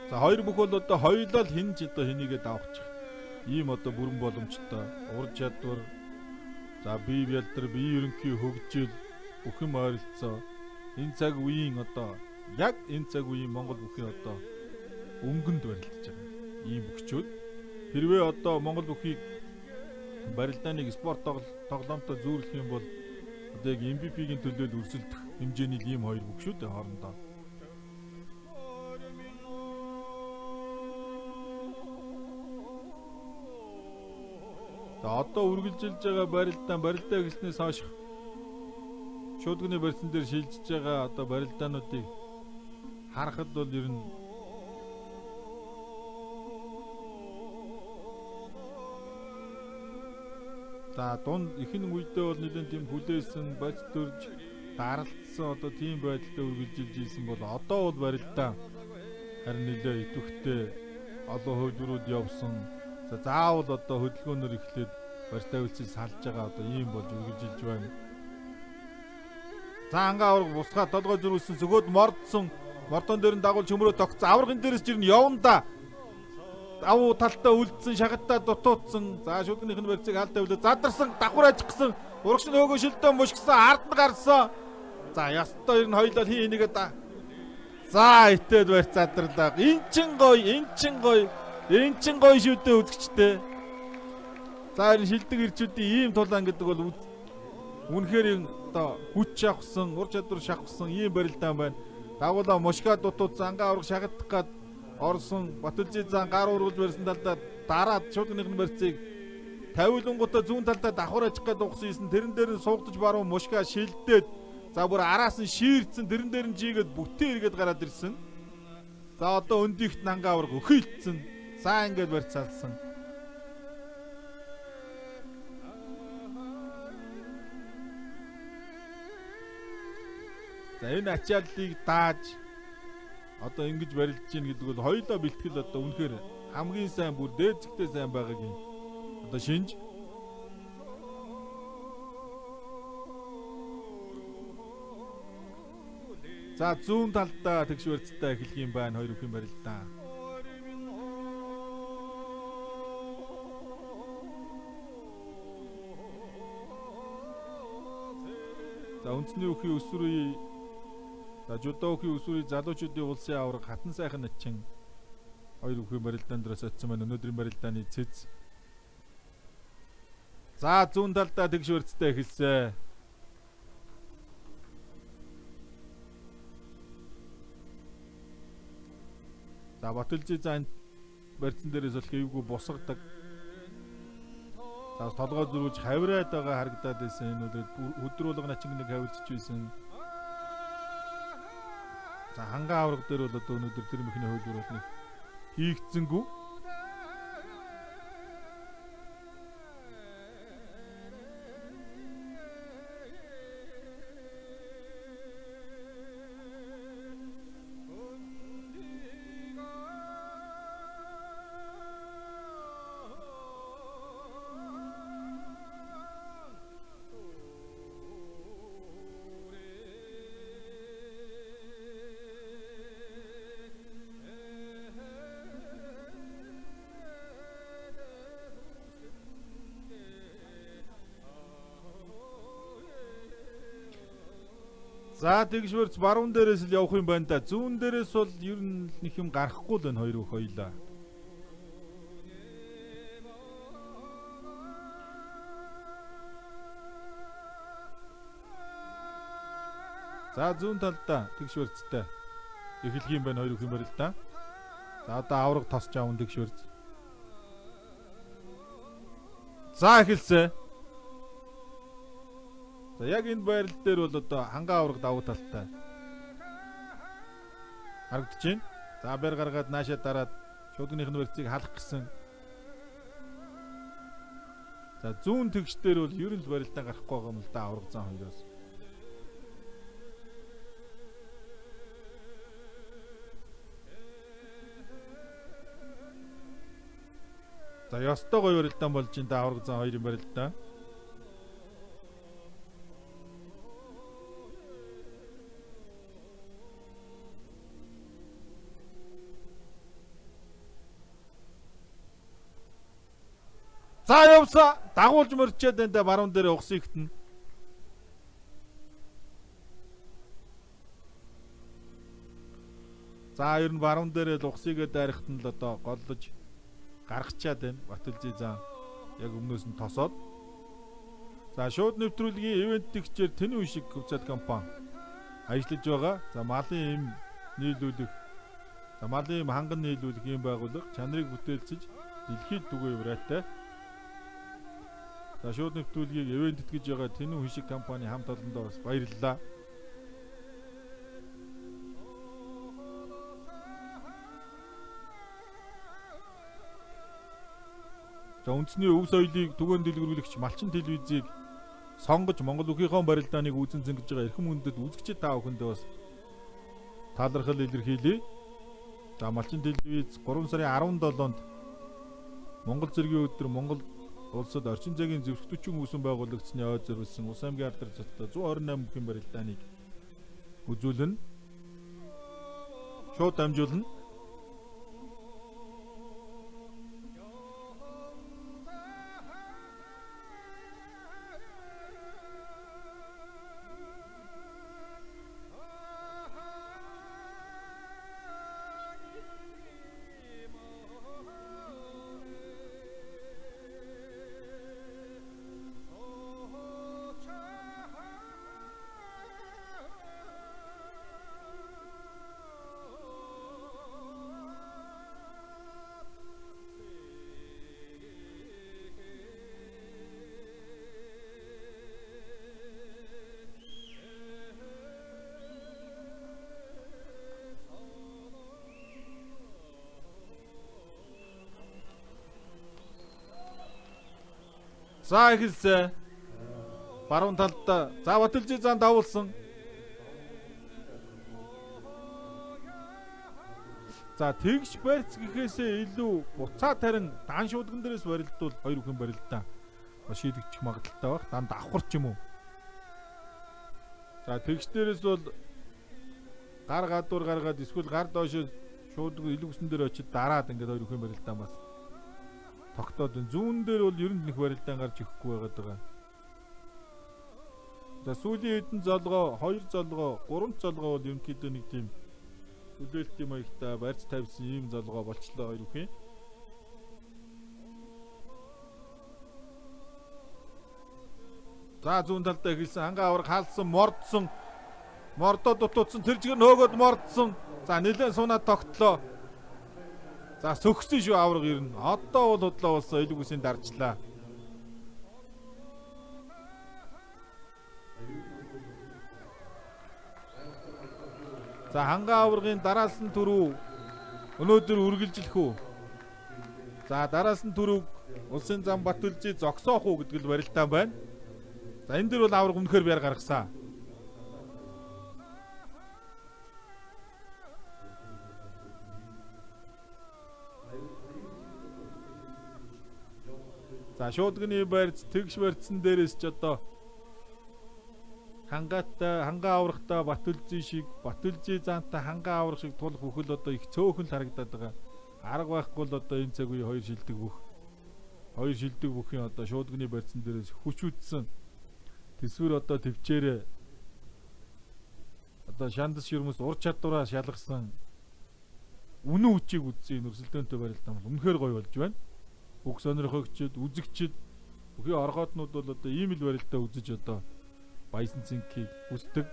За хоёр бүх бол одоо хоёулаа л хин ч одоо хэнийгээ давахчих. Ийм одоо бүрэн боломжтой. Ур чадвар, за бие бэлтэр, бие ерөнхий хөгжил, бүх юм ойролцоо. Энэ цаг үеийн одоо яг энэ цаг үеийн Монгол бүхий одоо өнгөнд барилдаж байгаа. Ийм бүхчүүд хэрвээ одоо Монгол бүхийг барилдааныг спорт тоглоомтой зүүрлэх юм бол одоо яг MVP-ийн төлөөлөл өрсөлдөх хэмжээний ийм хоёр бүхшүүд хоорондоо. За одоо үргэлжилж байгаа барилдаа гэснээс хойш шуудганы барьсан дээр шилжиж байгаа одоо барилдаануудыг харахад бол ер нь за дунд ихэнх үедээ бол нэлээд тийм хүлээсэн, бац төрж, даралцсан одоо тийм байдалтай үргэлжилж ийсэн бол одоо бол барилдаа харин нэлээд идэвхтэй олон хөлбөрүүд явсан. За заавал одоо хөдөлгөөнөөр эхлээд барьтаа үйлсийг салж байгаа одоо ийм болж үргэлжилж байна. За ангаа авраг бусгаа толгой зөрүүлсэн зөвгөөд мордсон мордон дээр нь дагуулж хөмрөө тогтсон аврагын дээрээс жирн явна да. Авуу талтаа үлдсэн шагаттаа дутуудсан. За шүдгнийх нь барьцыг хаалт тавилаа задарсан давхар ажихсан урагш нь хөөгөө шилдөө мушгсан ард нь гарсан. За ястаа ер нь хоёлоо хин энийгээ да. За итэд барьц задарлаа. Эн чин гоё шүдээ үзэгчтэй. За энэ шилдэг ирчүүдийн ийм тулаан гэдэг бол үнэхээр одоо хүч шахсан, ур чадвар шахсан ийм барилдаан байна. Дагуулаа мушгаа дутуудсан ангаа авраг шагадах гад орсон Батүлзий зан гар ургуулж барьсан талдаа дараад шуудгыныхны барьцыг тавилангуудаа зүүн талдаа давхар ажих гад угсан. Тэрэн дээр нь суугдаж баруун мушгаа шилдээд за бүр араас нь шиирцэн тэрэн дээр нь жигээд бүтэн эргээд гараад ирсэн. За одоо өндийхт ангаа авраг өхөөлцсөн. За ингээд барьцаалсан. За энэ ачааллыг дааж одоо ингэж барилж гин гэдэг бол хоёулаа бэлтгэл одоо үнэхээр хамгийн сайн бүр дээд зэгтээ сайн байгаагийн одоо шинж. За зүүн талдаа тэгш барьцтай эхлэх юм байна хоёр бүхэн барилдаа. За үндэсний үхий өсвөрийн за жудаа үхий өсвөрийн залуучуудын улсын авраг хатан сайхан начин хоёр бүхэн барилдаан дээрээс очсон байна. Өнөөдрийн барилдааны цэц. За зүүн талдаа тэгш барьцтай эхэлсэн. За Батүлзий зан барьцсан дээрээс бол хэвгүй бусгадаг. За толгой зөрүүлж хавираад байгаа харагдаад байсан. Энэ бол өдрүүлэг начинг хавирчж байсан. За хангаа авраг дээр бол одоо өнөөдөр тэр мөхний хөлбөр бол нэг хийгдсэнгүй. За тэгш барьц баруун дээрээс л явах юм байна да. Зүүн дээрээс бол ер нь нэг юм гарахгүй л байна хоёр бүх хоёлаа. За зүүн талдаа тэгш барьцтай эхлэх юм байна хоёр бүхэн барилдаа. За одоо авраг тосч аавн тэгш барьц. За эхэлсэн. За яг энэ байрал дээр бол одоо хангаа авраг давуу талтай харагдаж байна. За бэр гаргаад наашаа дараад шуудгийнхын барьцыг халах гэсэн. За зүүн тэгшдэр бол ер нь л барилдаа гарахгүй байгаа юм л да авраг зан хоёроос. За ёстой гоё барилдаан болж энэ авраг зан хоёрын барилдаа. За явса дагуулж мөрчээд энэ баруун дээр угсыг хитнэ. За ер нь баруун дээр л угсыгээ дайрахт нь л одоо голлож гаргачаад байна. Батүлзий зан яг өмнөөс нь тосоод. За шууд нэвтрүүлгийн ивент тэгчээр тэний үе шиг хөвцөд компани ажиллаж байгаа. За малын эм нийлүүлэх, за малын эм ханган нийлүүлэх юм байгууллага чанарыг бүтээлцэж дэлхийд түгэй ураатай. За шууд нэвтрүүлгийг ивент итгэж байгаа тэний үе шиг компани хамт олондоо бас баярлалаа. За үндэсний өв соёлыг түгээн дэлгэрүүлэгч Малчин телевизийг сонгож Монгол өхийнхөө барилдааныг үзэн зэнгэж байгаа эрхэм хүндэд үзэгчид та бүхэндээ бас талархал илэрхийлье. За Малчин телевиз 3 сарын 17-нд Монгол цэргийн өдөр Монгол улсад орчин зайгийн зөвсгөгчийн үүсгэн байгуулагдсны ойд зориулсан Ус аймгийн алдар цаттай 128 бүхэн барилдааныг үзүүлнэ. Шууд дамжуулна. За эхэлсэн. Баруун талд за Батүлзий зан давуулсан. За тэгш барьц гэхээсээ илүү буцаад харин дан шуудган дээрээс барилдвал хоёр бүхэн барилдаа шийдэгдэх магадaltaй байх. Дан давхар ч юм уу. За тэгш дээрээс бол гар гадуур гаргаад эсвэл гар доошоо шууд илүү өсөн дээр очиж дараад ингээд хоёр бүхэн барилдаа бас тогтоод зүүн дээр бол ер нь нэг барилдаан гарч ирэхгүй байгаад байгаа. За сүүлийн хэдэн золгоо, 2 золгоо, 3 золгоо бол ерөнхийдөө нэг тийм хүлээлтийн маягтай барьц тавьсан ийм золгоо болчлоо хоёр бүхэн. За зүүн талдаа эхэлсэн хангаа авраг хаалсан, мордсон, мордоо дутуудсан, тэр жигээр нөгөөд мордсон. За нэлээд сунаад тогтлоо. За сөхсөн шүү авраг ер нь. Одоо бол худлаа болсон илүү үсийн даржлаа. За хангаа аврагын дараас нь түрүү өнөөдөр үргэлжлэх үү. За дараас нь түрүү улсын зам Батүлзий зогсоох уу гэдэг л барилдаан байна. За энэ дэр бол авраг үнэхээр бяр гаргасан. За шуудганы барьц тэгш барьцсан дээрээс ч одоо хангаатай хангаа аврагтай Батүлзий шиг Батүлзий заантай хангаа авраг шиг тулах бүхэл одоо их цөөхөн л харагдаад байгаа. Арга байхгүй л одоо энэ цаг үе хоёр шилдэг бүхийн одоо шуудганы барьцсан дээрээс хүчүүдсэн тэсвэр одоо төвчээрээ одоо шандас ширмэс ур чадвараа шалгасан үнэн хүчийг үзсэн өрсөлдөөнтэй барилдаан бол үнэхээр гоё болж байна. Бүх сонирхогчд, үзэгчд, бүхий оргооднууд бол одоо ийм л барилдаа үзэж одоо баясан цэнхийг хүсдэг.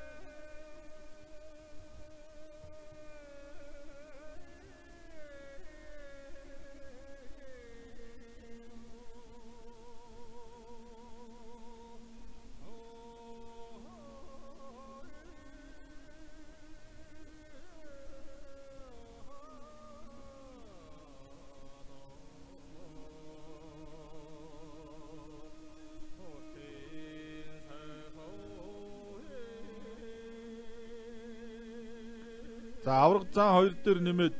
За авраг зан хоёр дээр нэмээд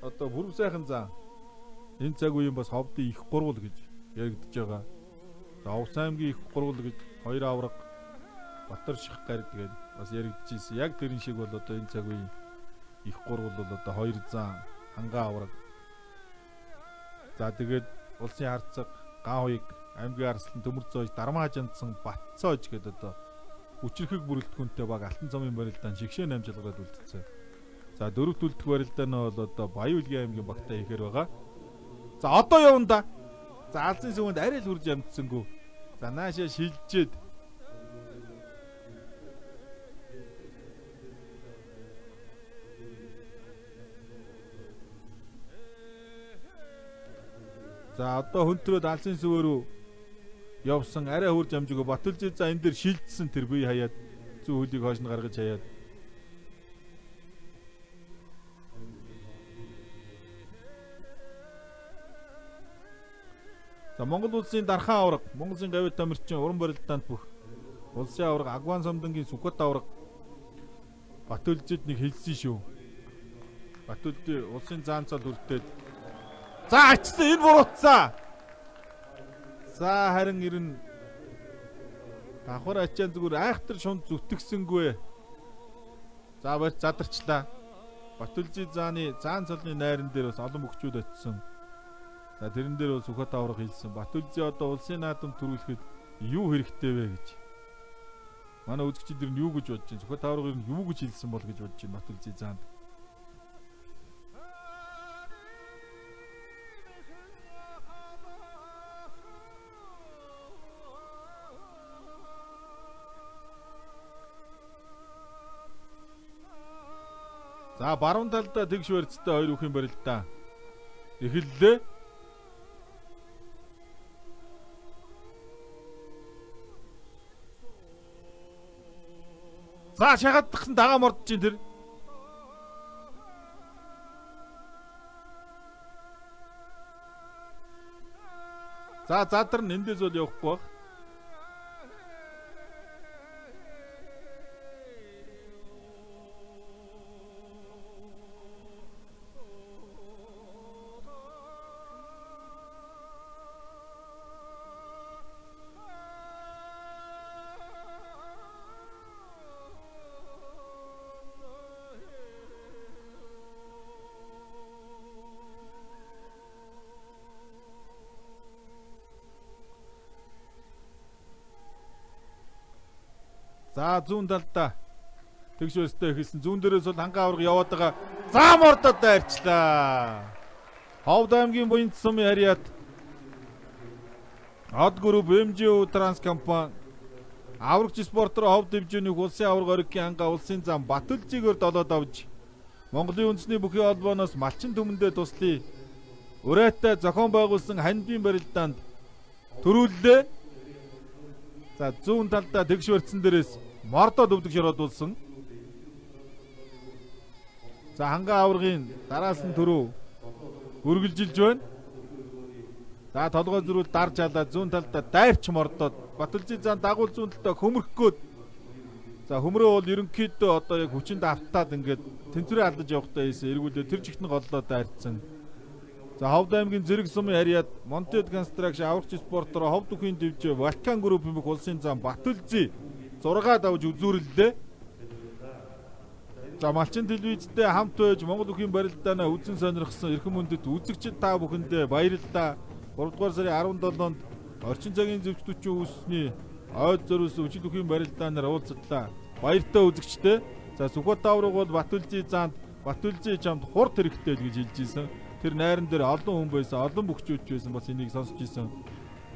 одоо бүрв сайхан зан. Энэ цаг үеийн бас ховдын их гурвал гэж яригдж байгаа. За Овс аймгийн их гурвал гэж хоёр авраг Батар ших гард гээд бас яригдж ийсэн. Яг тэрэн шиг бол одоо энэ цаг үеийн их гурвал бол одоо хоёр зан хангаа авраг. За тэгээд улсын харцаг ган хуйг аймгийн арслан төмөр зоож дармаа жандсан Батцоож гээд одоо хүчрхэг бүрэлдэхүүнтэй баг алтан цомын барилдаан шигшээ намжалгараад үлдсэн. За дөрөвт үлдэх барилдаан нь бол одоо Баян-Улгийн аймгийн багтаа ихээр байгаа. За одоо явна да. За алсын сүгэнд арай л хурж амтсангүй. За наашаа шилжээд. За одоо хөнтрөөд алсын сүвэ рүү явсан арай хурж амжгүй Батүлжид за энэ дээр шилжсэн тэр бие хаяад зүү хөлийг хойш нь гаргаж хаяад. За Монгол улсын дархан авраг, Монголын гавьт тамирчин уран барилдаанд бүх улсын авраг Агван Самдангийн Сүхбат авраг Батүлжид нэг хэлсэн шүү. Батүлжид улсын заан цал хүртээд за ачсан энэ буруутсан. За харин ирэн давхар ачаан зүгээр айхтар шунд зүтгэсэнгүй. За барь задарчлаа. Батүлжид зааны заан цалны найран дээр бас олон мөхчүүд очсон. За тэрэн дээр бол Сүхбат авраг хэлсэн. Батүлжид одоо улсын наадам төрүүлэхэд юу хэрэгтэй вэ гэж. Манай үзэгчид юу гэж бодож байна? Сүхбат авраг юу гэж хэлсэн бол гэж бодож байна Батүлжид заанд. За баруун талдаа тэгш барьцтай хоёр үхэн барилдаа. Эхэллээ. За шахагдсан дагаа мордож чинь тэр. За задар нь эндээс бол явахгүй баг. За зүүн талдаа тэгш өстэй хэлсэн зүүн дээрээс бол хангаа авраг яваад байгаа. За мордод дайрчлаа. Ховд аймгийн буянт сумын харьяат Од групп МЖУ транс компани аврагч спортоор ховд хэмжээний улсын авраг оргигийн хангаа улсын зам Батүлжигээр долоод авж Монголын үндэсний бүхий холбооноос малчин түмэндээ туслая. Урайтай зохион байгуулсан хандийн барилдаанд төрүүллээ. За зүүн талдаа тэгш барьцсан дээрээс мордод өвдөг шороодулсан. За хангаа аврагын дараас нь төрөө үргэлжилж байна. За толгой зүрүүл дарж халаад зүүн талдаа дайрч мордоод Батүлжид заан дагуул зүүн талдаа хөмөрхгөөд. За хөмрөө бол ерөнхийдөө одоо яг хүчинд автаад ингээд тэнцвэрээ алдаж явахдаа ийсэн эргүүлээ тэр жигтэн голлоо дайрцсан. За Ховд аймгийн зэрэг сумын харьяат Монтед Констракшн аврагч спортоор Ховд бүхийн дэвжээ Валкан групп хэмээх улсын зам Батүлжид 6 давж үзүүрлээ. За малчин телевизтэй хамт байж Монгол бүхийн барилдаанаа үзэн сонирхсан эрхэм мөндөд үзэгчид та бүхэндээ баярлалаа. 3 дугаар сарын 17-нд орчин цагийн зөвчлөлтийн үүссний ойд зориулсан өчиг бүхийн барилдаанаар уулзлаа. Баяртай үзэгчтэй. За Сүхбат авраг бол Батүлжид заанд Батүлжид чамд хурд хэрэгтэй гэж хэлж ийсэн. Тэр найран дээр олон хүн байсан, олон бүхчүүд байсан бас энийг сонсч ийсэн.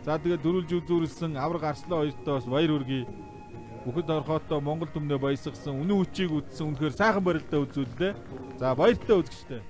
За тэгээд дөрүлж үзүүрлсэн авраг арслан хоёртоо бас баяр хүргэе. Бүхэд орхотоо Монгол түмнээ баясгасан, үнэн хүчийг үтсэн үнэхээр сайхан барилдаа үзүүллээ. За баяртай үзэгчтэй.